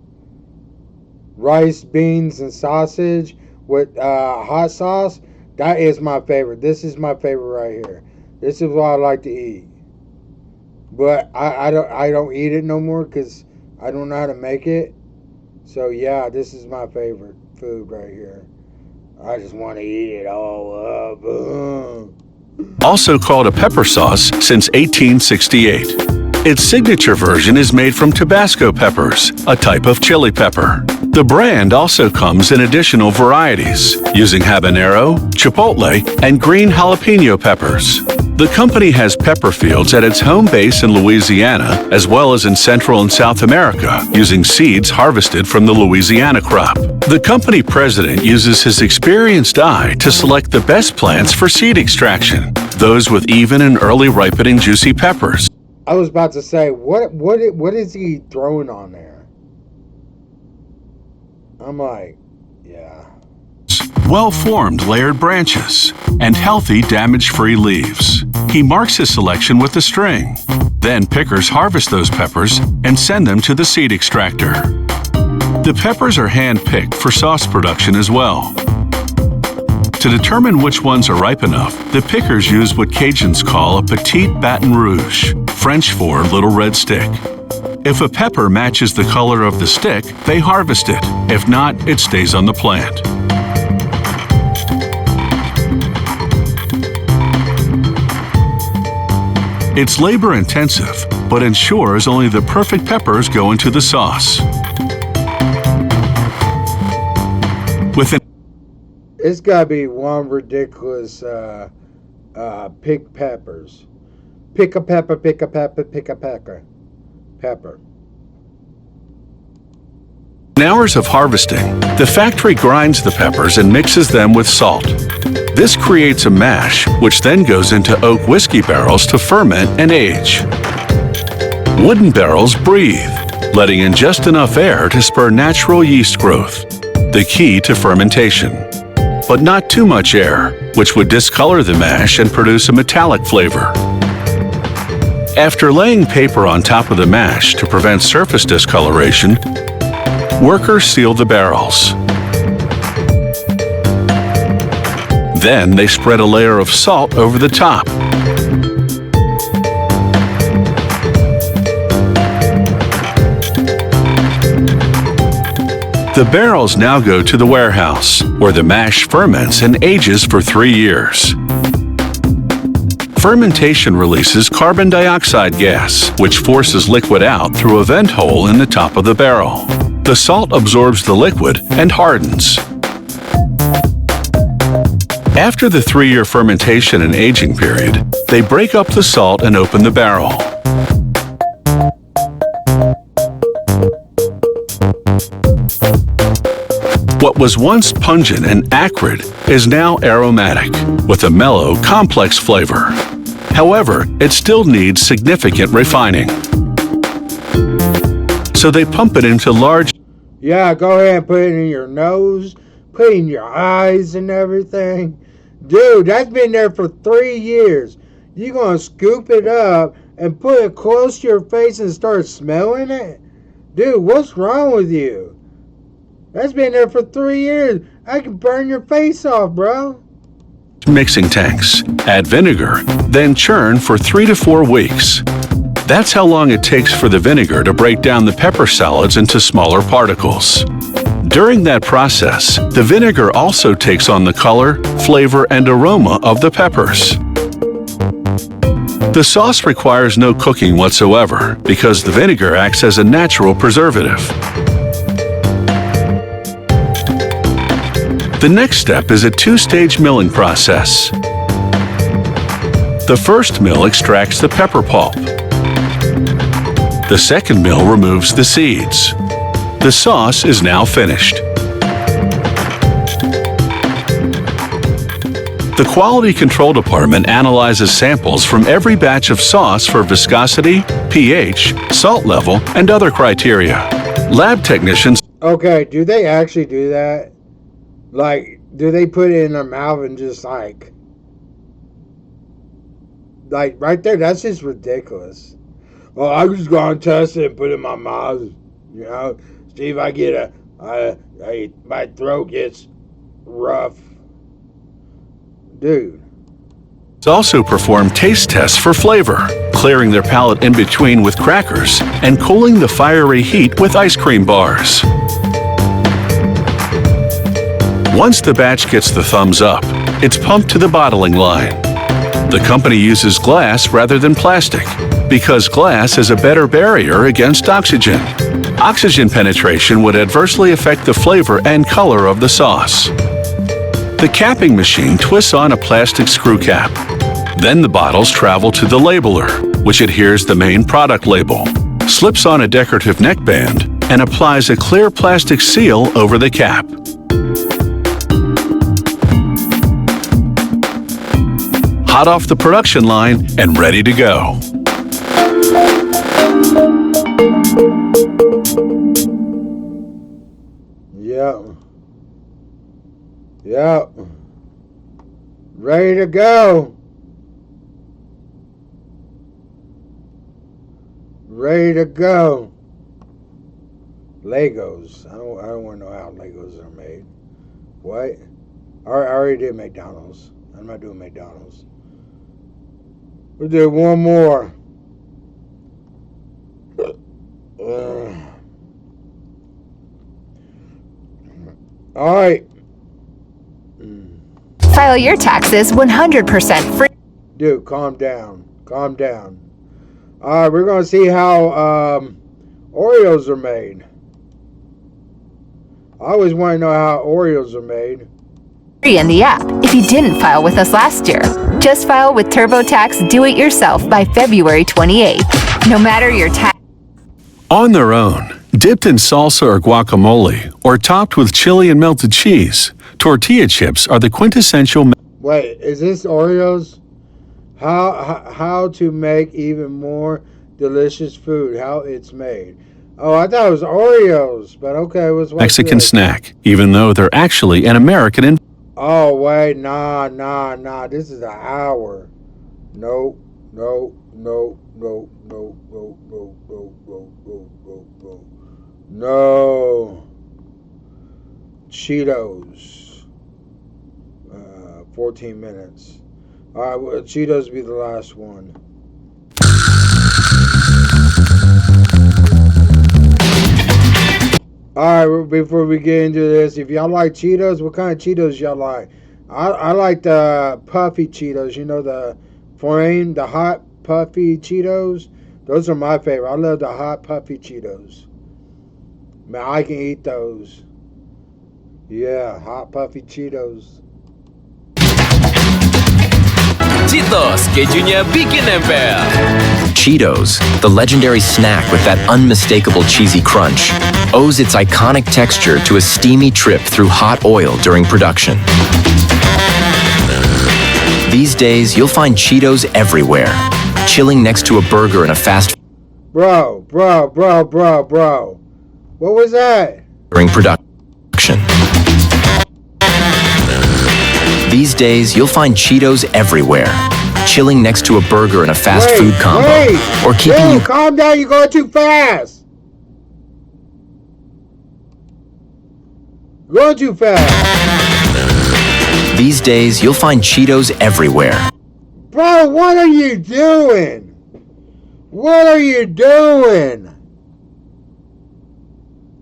Rice, beans, and sausage with hot sauce. That is my favorite. This is my favorite right here. This is what I like to eat. But I don't eat it no more because I don't know how to make it. So yeah, this is my favorite food right here. I just want to eat it all up. Also called a pepper sauce since 1868. Its signature version is made from Tabasco peppers, a type of chili pepper. The brand also comes in additional varieties, using habanero, chipotle, and green jalapeno peppers. The company has pepper fields at its home base in Louisiana, as well as in Central and South America, using seeds harvested from the Louisiana crop. The company president uses his experienced eye to select the best plants for seed extraction, those with even and early ripening juicy peppers. I was about to say, what is he throwing on there? I'm like, yeah. Well-formed layered branches, and healthy damage-free leaves. He marks his selection with a string. Then pickers harvest those peppers and send them to the seed extractor. The peppers are hand-picked for sauce production as well. To determine which ones are ripe enough, the pickers use what Cajuns call a petite Baton Rouge, French for little red stick. If a pepper matches the color of the stick, they harvest it. If not, it stays on the plant. It's labor-intensive, but ensures only the perfect peppers go into the sauce. It's gotta be one ridiculous pick peppers. Pick a pepper, pick a pepper, pick a pecker. Pepper. In hours of harvesting, the factory grinds the peppers and mixes them with salt. This creates a mash, which then goes into oak whiskey barrels to ferment and age. Wooden barrels breathe, letting in just enough air to spur natural yeast growth, the key to fermentation. But not too much air, which would discolor the mash and produce a metallic flavor. After laying paper on top of the mash to prevent surface discoloration, workers seal the barrels. Then they spread a layer of salt over the top. The barrels now go to the warehouse, where the mash ferments and ages for 3 years. Fermentation releases carbon dioxide gas, which forces liquid out through a vent hole in the top of the barrel. The salt absorbs the liquid and hardens. After the 3-year fermentation and aging period, they break up the salt and open the barrel. What was once pungent and acrid is now aromatic, with a mellow, complex flavor. However, it still needs significant refining. So they pump it into large... Yeah, go ahead and put it in your nose, put it in your eyes and everything. Dude, that's been there for 3 years. You gonna scoop it up and put it close to your face and start smelling it? Dude, what's wrong with you? That's been there for 3 years. I can burn your face off, bro. Mixing tanks. Add vinegar, then churn for 3 to 4 weeks. That's how long it takes for the vinegar to break down the pepper solids into smaller particles. During that process, the vinegar also takes on the color, flavor, and aroma of the peppers. The sauce requires no cooking whatsoever because the vinegar acts as a natural preservative. The next step is a 2-stage milling process. The first mill extracts the pepper pulp. The second mill removes the seeds. The sauce is now finished. The Quality Control Department analyzes samples from every batch of sauce for viscosity, pH, salt level, and other criteria. Lab technicians... Okay, do they actually do that? Like, do they put it in their mouth and just like right there? That's just ridiculous. Well, I'm just gonna test it and put it in my mouth, you know, see if I get my throat gets rough. Dude. Also perform taste tests for flavor, clearing their palate in between with crackers and cooling the fiery heat with ice cream bars. Once the batch gets the thumbs up, it's pumped to the bottling line. The company uses glass rather than plastic because glass is a better barrier against oxygen. Oxygen penetration would adversely affect the flavor and color of the sauce. The capping machine twists on a plastic screw cap. Then the bottles travel to the labeler, which adheres the main product label, slips on a decorative neckband, and applies a clear plastic seal over the cap. Hot off the production line and ready to go. Yep. Ready to go. Ready to go. Legos. I don't want to know how Legos are made. What? I already did McDonald's. I'm not doing McDonald's. We'll do one more. All right. File your taxes 100% free. Dude, calm down. Calm down. All right, we're going to see how Oreos are made. I always want to know how Oreos are made. In the app if you didn't file with us last year. Just file with TurboTax Do-It-Yourself by February 28th. No matter your tax. On their own, dipped in salsa or guacamole, or topped with chili and melted cheese, tortilla chips are the quintessential. Wait, is this Oreos? How to make even more delicious food? How it's made? Oh, I thought it was Oreos, but okay, what's Mexican this? snack, even though they're actually an American. Oh wait, nah. This is an hour. No. No. Cheetos. 14 minutes. All right, well, Cheetos be the last one. All right, before we get into this, if y'all like Cheetos, what kind of Cheetos y'all like? I like the puffy Cheetos. You know, the flame, the hot puffy Cheetos. Those are my favorite. I love the hot puffy Cheetos. Man, I can eat those. Yeah, hot puffy Cheetos. Cheetos, kejunya bikin nempel. Cheetos, the legendary snack with that unmistakable cheesy crunch, owes its iconic texture to a steamy trip through hot oil during production. These days, you'll find Cheetos everywhere, chilling next to a burger in a fast Bro. What was that? during production. These days, you'll find Cheetos everywhere, chilling next to a burger in a fast food combo, or keeping you. Calm down, you're going too fast. Going too fast. These days, you'll find Cheetos everywhere. Bro, what are you doing? What are you doing?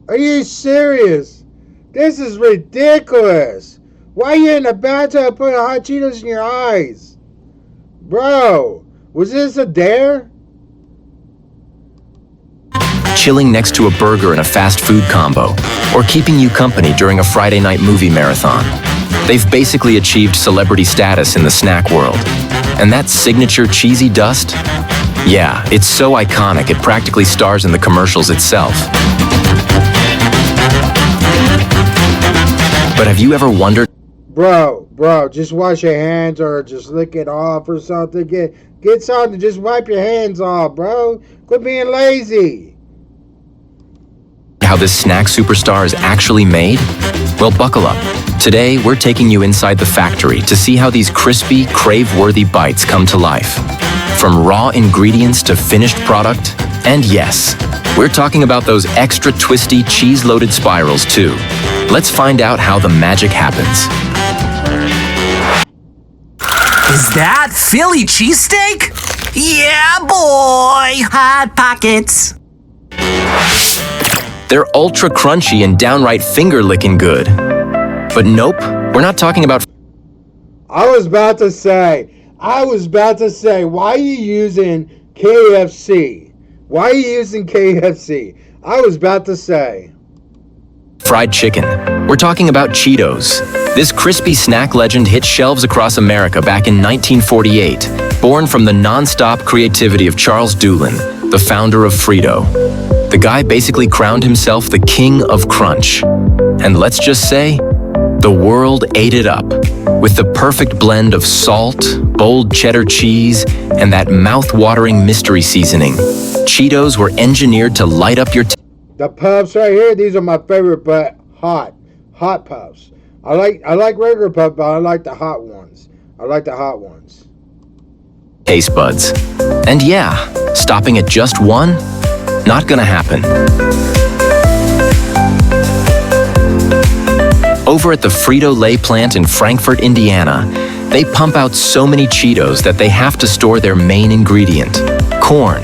Are you serious? This is ridiculous. Why are you in the bathtub putting hot Cheetos in your eyes? Bro, was this a dare? Chilling next to a burger in a fast food combo, or keeping you company during a Friday night movie marathon. They've basically achieved celebrity status in the snack world. And that signature cheesy dust? Yeah, it's so iconic it practically stars in the commercials itself. But have you ever wondered? Bro, just wash your hands or just lick it off or something. Get something, just wipe your hands off, bro. Quit being lazy. How this snack superstar is actually made? Well, buckle up. Today, we're taking you inside the factory to see how these crispy, crave-worthy bites come to life. From raw ingredients to finished product, and yes, we're talking about those extra twisty, cheese-loaded spirals too. Let's find out how the magic happens. Is that Philly cheesesteak? Yeah, boy! Hot Pockets! They're ultra crunchy and downright finger-licking good. But nope, we're not talking about. I was about to say, why are you using KFC. Why are you using KFC? I was about to say. Fried chicken. We're talking about Cheetos. This crispy snack legend hit shelves across America back in 1948, born from the non-stop creativity of Charles Doolin, the founder of Frito. The guy basically crowned himself the king of crunch. And let's just say, the world ate it up. With the perfect blend of salt, bold cheddar cheese, and that mouth-watering mystery seasoning, Cheetos were engineered to light up your The puffs right here, these are my favorite, but hot puffs. I like regular puffs, but I like the hot ones. taste buds. And yeah, stopping at just one? Not gonna happen. Over at the Frito-Lay plant in Frankfort, Indiana, they pump out so many Cheetos that they have to store their main ingredient, corn,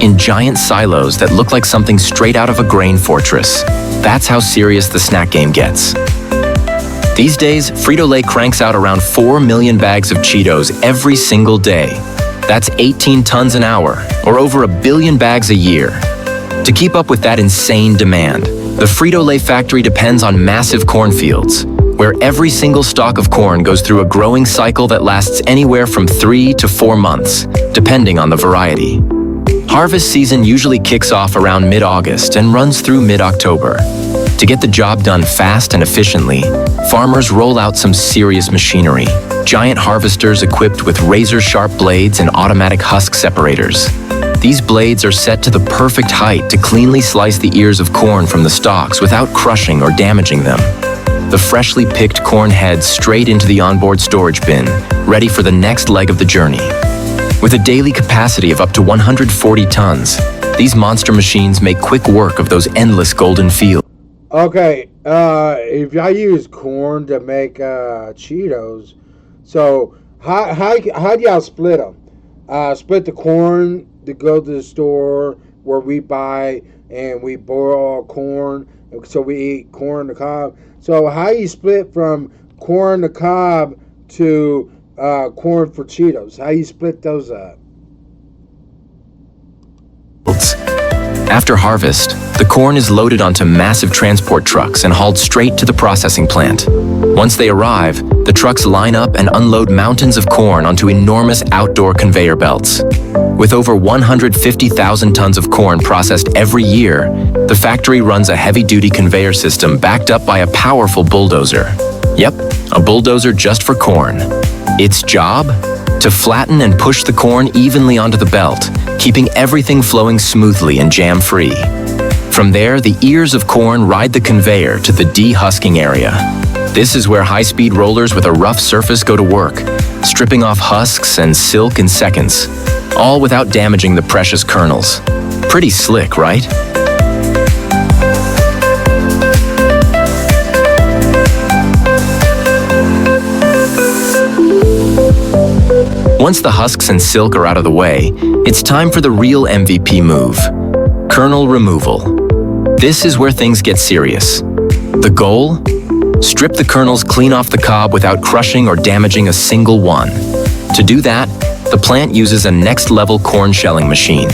in giant silos that look like something straight out of a grain fortress. That's how serious the snack game gets. These days, Frito-Lay cranks out around 4 million bags of Cheetos every single day. That's 18 tons an hour, or over 1 billion bags a year. To keep up with that insane demand, the Frito-Lay factory depends on massive cornfields, where every single stalk of corn goes through a growing cycle that lasts anywhere from 3 to 4 months, depending on the variety. Harvest season usually kicks off around mid-August and runs through mid-October. To get the job done fast and efficiently, farmers roll out some serious machinery, giant harvesters equipped with razor-sharp blades and automatic husk separators. These blades are set to the perfect height to cleanly slice the ears of corn from the stalks without crushing or damaging them. The freshly picked corn heads straight into the onboard storage bin, ready for the next leg of the journey. With a daily capacity of up to 140 tons, these monster machines make quick work of those endless golden fields. Okay, if I use corn to make Cheetos, so how do y'all split them? Split the corn to go to the store where we buy and we boil corn, so we eat corn to cob. So how you split from corn to cob to corn for Cheetos? How you split those up? After harvest, the corn is loaded onto massive transport trucks and hauled straight to the processing plant. Once they arrive, the trucks line up and unload mountains of corn onto enormous outdoor conveyor belts. With over 150,000 tons of corn processed every year, the factory runs a heavy-duty conveyor system backed up by a powerful bulldozer. Yep, a bulldozer just for corn. Its job? To flatten and push the corn evenly onto the belt, keeping everything flowing smoothly and jam-free. From there, the ears of corn ride the conveyor to the de-husking area. This is where high-speed rollers with a rough surface go to work, stripping off husks and silk in seconds, all without damaging the precious kernels. Pretty slick, right? Once the husks and silk are out of the way, it's time for the real MVP move, kernel removal. This is where things get serious. The goal? Strip the kernels clean off the cob without crushing or damaging a single one. To do that, the plant uses a next-level corn shelling machine.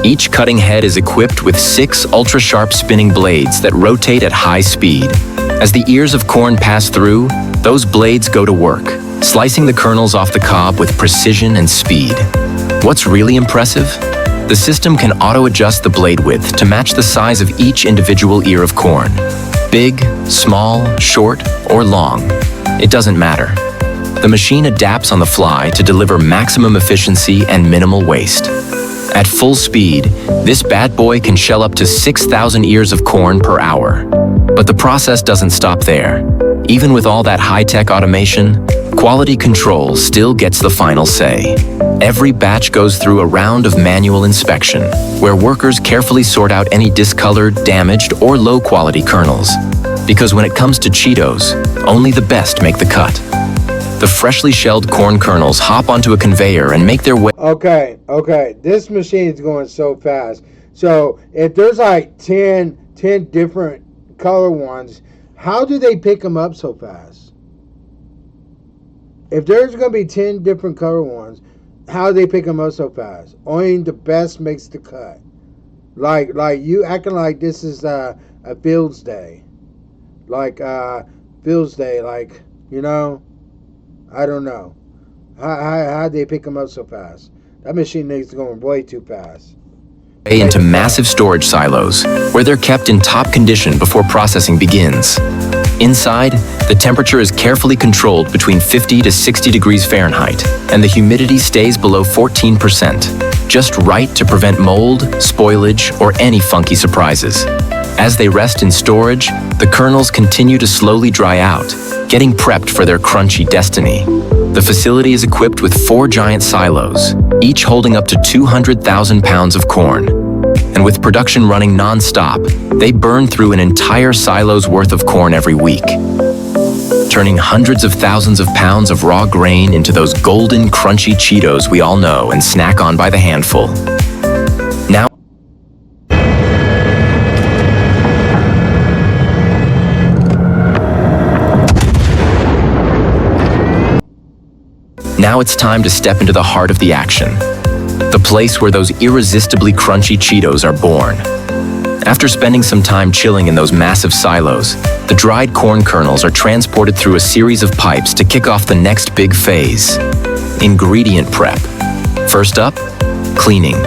Each cutting head is equipped with 6 ultra-sharp spinning blades that rotate at high speed. As the ears of corn pass through, those blades go to work, slicing the kernels off the cob with precision and speed. What's really impressive? The system can auto-adjust the blade width to match the size of each individual ear of corn. Big, small, short, or long, it doesn't matter. The machine adapts on the fly to deliver maximum efficiency and minimal waste. At full speed, this bad boy can shell up to 6,000 ears of corn per hour. But the process doesn't stop there. Even with all that high-tech automation, quality control still gets the final say. Every batch goes through a round of manual inspection, where workers carefully sort out any discolored, damaged, or low-quality kernels. Because when it comes to Cheetos, only the best make the cut. The freshly shelled corn kernels hop onto a conveyor and make their way. Okay, this machine is going so fast. So if there's like 10 different color ones, how do they pick them up so fast? If there's going to be 10 different color ones, how they pick them up so fast? Only the best makes the cut. Like you acting like this is a Fields Day. Like Fields Day, like, you know, I don't know. How they pick them up so fast? That machine is going way too fast. Into massive storage silos, where they're kept in top condition before processing begins. Inside, the temperature is carefully controlled between 50 to 60 degrees Fahrenheit, and the humidity stays below 14%, just right to prevent mold, spoilage, or any funky surprises. As they rest in storage, the kernels continue to slowly dry out, getting prepped for their crunchy destiny. The facility is equipped with 4 giant silos, each holding up to 200,000 pounds of corn. And with production running non-stop, they burn through an entire silo's worth of corn every week, turning hundreds of thousands of pounds of raw grain into those golden, crunchy Cheetos we all know and snack on by the handful. Now it's time to step into the heart of the action. The place where those irresistibly crunchy Cheetos are born. After spending some time chilling in those massive silos, the dried corn kernels are transported through a series of pipes to kick off the next big phase: ingredient prep. First up, cleaning.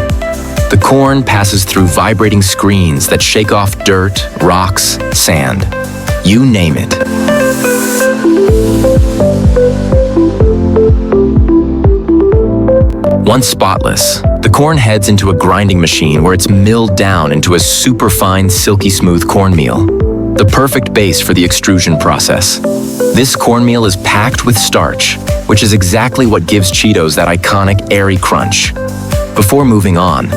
The corn passes through vibrating screens that shake off dirt, rocks, sand. You name it. Once spotless, the corn heads into a grinding machine where it's milled down into a super fine, silky smooth cornmeal, the perfect base for the extrusion process. This cornmeal is packed with starch, which is exactly what gives Cheetos that iconic airy crunch. Before moving on,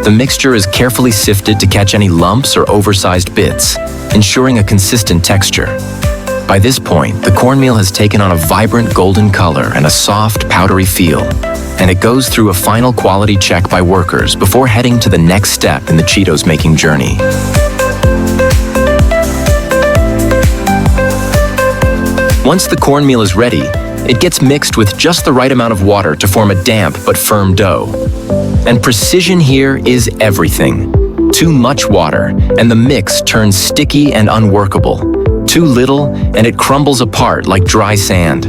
the mixture is carefully sifted to catch any lumps or oversized bits, ensuring a consistent texture. By this point, the cornmeal has taken on a vibrant golden color and a soft, powdery feel, and it goes through a final quality check by workers before heading to the next step in the Cheetos making journey. Once the cornmeal is ready, it gets mixed with just the right amount of water to form a damp but firm dough. And precision here is everything. Too much water, and the mix turns sticky and unworkable. Too little, and it crumbles apart like dry sand.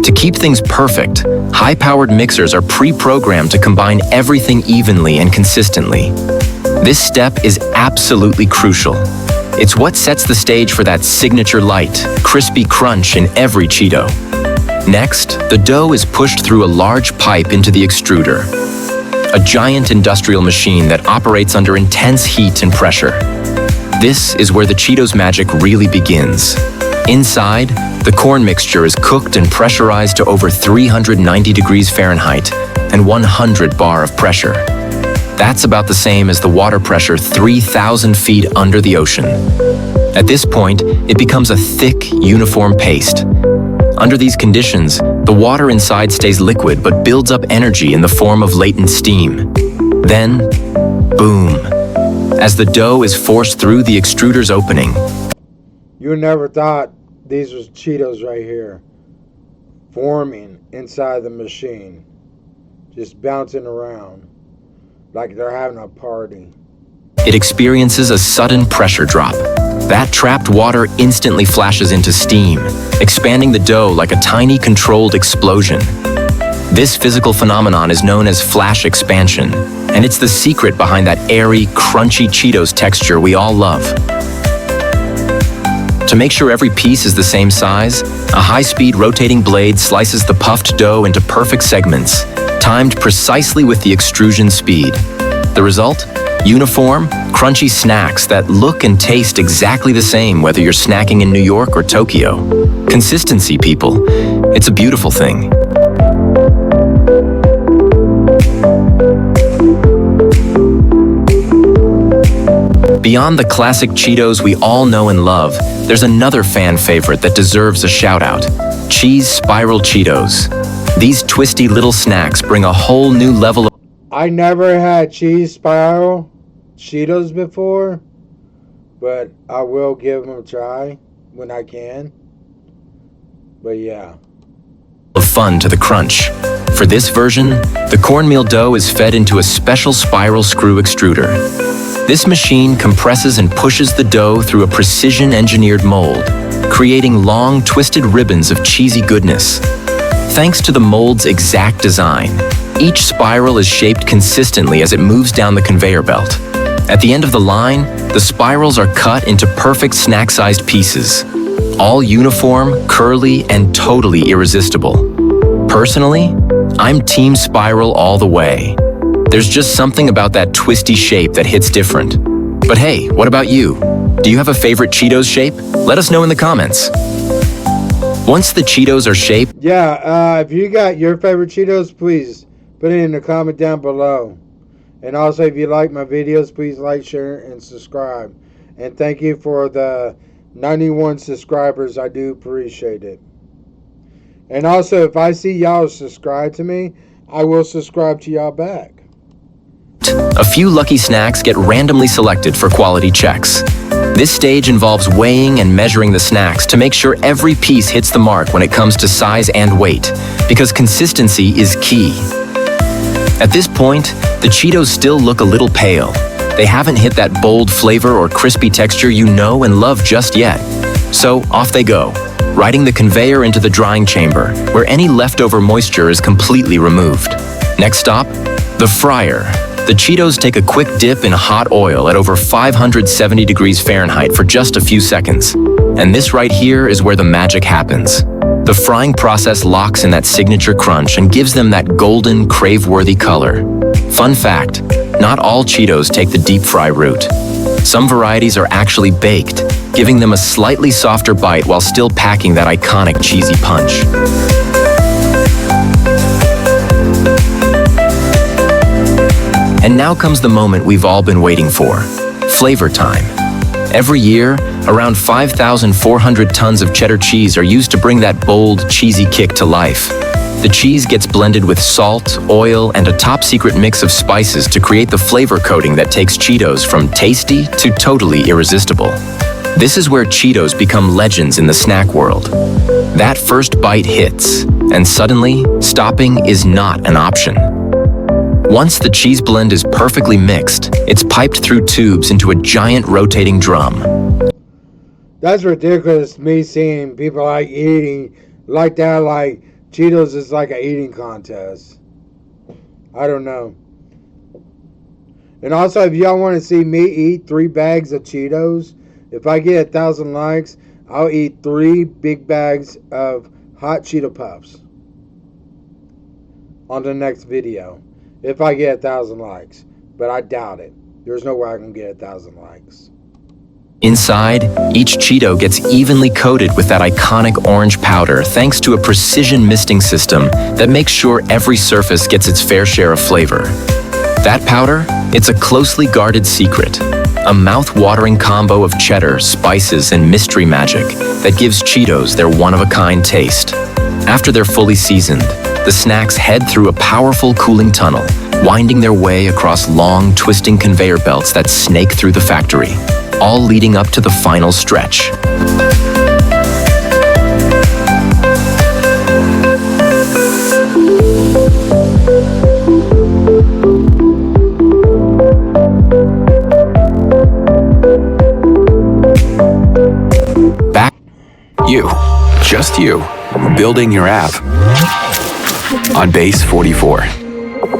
To keep things perfect, high-powered mixers are pre-programmed to combine everything evenly and consistently. This step is absolutely crucial. It's what sets the stage for that signature light, crispy crunch in every Cheeto. Next, the dough is pushed through a large pipe into the extruder, a giant industrial machine that operates under intense heat and pressure. This is where the Cheetos magic really begins. Inside, the corn mixture is cooked and pressurized to over 390 degrees Fahrenheit and 100 bar of pressure. That's about the same as the water pressure 3,000 feet under the ocean. At this point, it becomes a thick, uniform paste. Under these conditions, the water inside stays liquid but builds up energy in the form of latent steam. Then, boom. As the dough is forced through the extruder's opening. You never thought these was Cheetos right here, forming inside the machine, just bouncing around like they're having a party. It experiences a sudden pressure drop. That trapped water instantly flashes into steam, expanding the dough like a tiny controlled explosion. This physical phenomenon is known as flash expansion, and it's the secret behind that airy, crunchy Cheetos texture we all love. To make sure every piece is the same size, a high-speed rotating blade slices the puffed dough into perfect segments, timed precisely with the extrusion speed. The result? Uniform, crunchy snacks that look and taste exactly the same whether you're snacking in New York or Tokyo. Consistency, people. It's a beautiful thing. Beyond the classic Cheetos we all know and love, there's another fan favorite that deserves a shout-out: Cheese Spiral Cheetos. These twisty little snacks bring a whole new level of... I never had Cheese Spiral Cheetos before, but I will give them a try when I can. But yeah. ...of fun to the crunch. For this version, the cornmeal dough is fed into a special spiral screw extruder. This machine compresses and pushes the dough through a precision-engineered mold, creating long, twisted ribbons of cheesy goodness. Thanks to the mold's exact design, each spiral is shaped consistently as it moves down the conveyor belt. At the end of the line, the spirals are cut into perfect snack-sized pieces, all uniform, curly, and totally irresistible. Personally, I'm Team Spiral all the way. There's just something about that twisty shape that hits different. But hey, what about you? Do you have a favorite Cheetos shape? Let us know in the comments. Once the Cheetos are shaped... Yeah, if you got your favorite Cheetos, please put it in the comment down below. And also, if you like my videos, please like, share, and subscribe. And thank you for the 91 subscribers. I do appreciate it. And also, if I see y'all subscribe to me, I will subscribe to y'all back. A few lucky snacks get randomly selected for quality checks. This stage involves weighing and measuring the snacks to make sure every piece hits the mark when it comes to size and weight, because consistency is key. At this point, the Cheetos still look a little pale. They haven't hit that bold flavor or crispy texture you know and love just yet. So off they go, riding the conveyor into the drying chamber, where any leftover moisture is completely removed. Next stop, the fryer. The Cheetos take a quick dip in hot oil at over 570 degrees Fahrenheit for just a few seconds. And this right here is where the magic happens. The frying process locks in that signature crunch and gives them that golden, crave-worthy color. Fun fact, not all Cheetos take the deep fry route. Some varieties are actually baked, giving them a slightly softer bite while still packing that iconic cheesy punch. And now comes the moment we've all been waiting for, flavor time. Every year, around 5,400 tons of cheddar cheese are used to bring that bold, cheesy kick to life. The cheese gets blended with salt, oil, and a top-secret mix of spices to create the flavor coating that takes Cheetos from tasty to totally irresistible. This is where Cheetos become legends in the snack world. That first bite hits, and suddenly, stopping is not an option. Once the cheese blend is perfectly mixed, it's piped through tubes into a giant rotating drum. That's ridiculous, me seeing people like eating like that, like Cheetos is like an eating contest. I don't know. And also, if y'all want to see me eat 3 bags of Cheetos, if I get 1,000 likes, I'll eat 3 big bags of hot Cheeto Puffs on the next video. If I get 1,000 likes. But I doubt it. There's no way I can get 1,000 likes. Inside, each Cheeto gets evenly coated with that iconic orange powder thanks to a precision misting system that makes sure every surface gets its fair share of flavor. That powder, it's a closely guarded secret. A mouth-watering combo of cheddar, spices, and mystery magic that gives Cheetos their one-of-a-kind taste. After they're fully seasoned, the snacks head through a powerful cooling tunnel, winding their way across long, twisting conveyor belts that snake through the factory, all leading up to the final stretch. Back, you, just you, building your app on Base 44.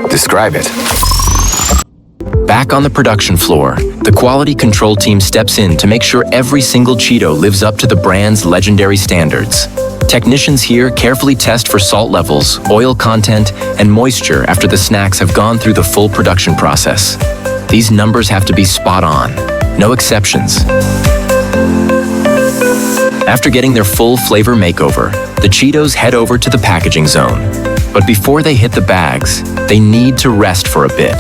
Describe it. Back on the production floor, the quality control team steps in to make sure every single Cheeto lives up to the brand's legendary standards. Technicians here carefully test for salt levels, oil content, and moisture after the snacks have gone through the full production process. These numbers have to be spot on, no exceptions. After getting their full flavor makeover, the Cheetos head over to the packaging zone. But before they hit the bags, they need to rest for a bit.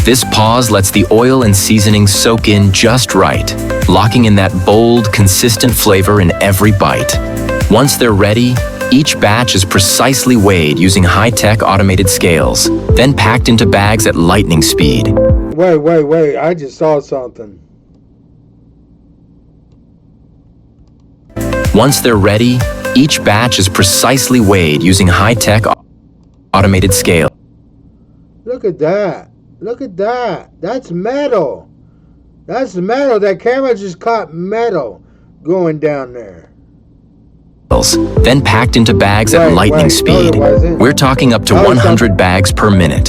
This pause lets the oil and seasoning soak in just right, locking in that bold, consistent flavor in every bite. Once they're ready, each batch is precisely weighed using high-tech automated scales, then packed into bags at lightning speed. Wait, I just saw something. Once they're ready, each batch is precisely weighed using high-tech... automated scale. Look at that. Look at that. That's metal. That's metal. That camera just caught metal going down there. Then packed into bags at lightning speed. We're talking up to 100 bags per minute.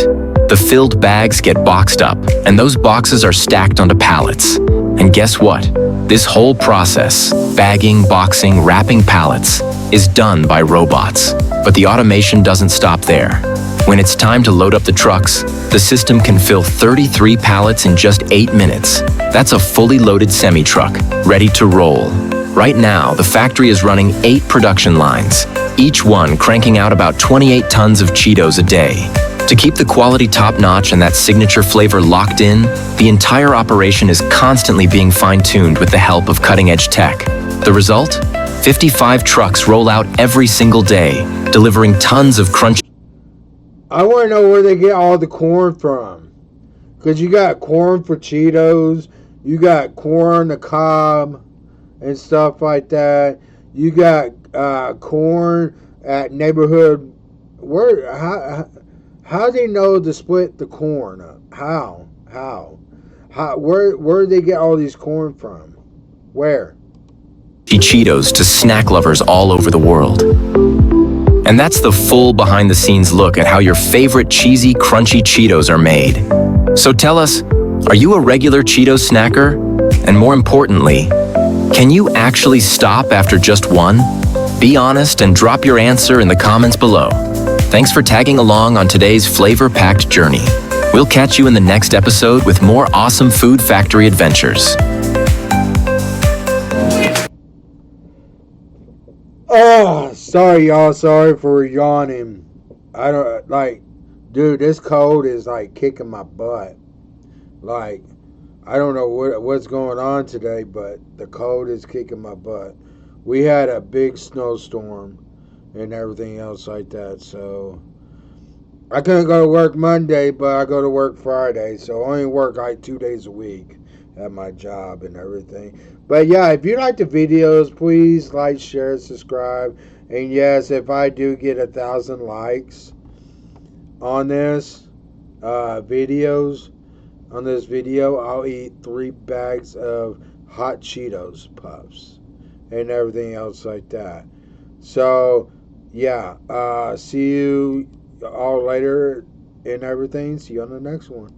The filled bags get boxed up, and those boxes are stacked onto pallets. And guess what? This whole process, bagging, boxing, wrapping pallets, is done by robots. But the automation doesn't stop there. When it's time to load up the trucks, the system can fill 33 pallets in just 8 minutes. That's a fully loaded semi-truck, ready to roll. Right now, the factory is running 8 production lines, each one cranking out about 28 tons of Cheetos a day. To keep the quality top-notch and that signature flavor locked in, the entire operation is constantly being fine-tuned with the help of cutting-edge tech. The result? 55 trucks roll out every single day, delivering tons of crunchy. I want to know where they get all the corn from. Because you got corn for Cheetos, you got corn the cob, and stuff like that. You got corn at neighborhood. How they know to split the corn up? How? Where do they get all these corn from? Where? Cheetos to snack lovers all over the world. And that's the full behind-the-scenes look at how your favorite cheesy, crunchy Cheetos are made. So tell us, are you a regular Cheetos snacker? And more importantly, can you actually stop after just one? Be honest and drop your answer in the comments below. Thanks for tagging along on today's flavor-packed journey. We'll catch you in the next episode with more awesome Food Factory adventures. Oh, sorry y'all. Sorry for yawning. I don't dude, this cold is kicking my butt. I don't know what's going on today, but the cold is kicking my butt. We had a big snowstorm and everything else like that, so I couldn't go to work Monday, but I go to work Friday, so I only work 2 days a week at my job and everything. But yeah, if you like the videos, please like, share, subscribe. And yes, if I do get 1,000 likes on this on this video, I'll eat 3 bags of hot Cheetos puffs and everything else like that. So yeah, see you all later and everything. See you on the next one.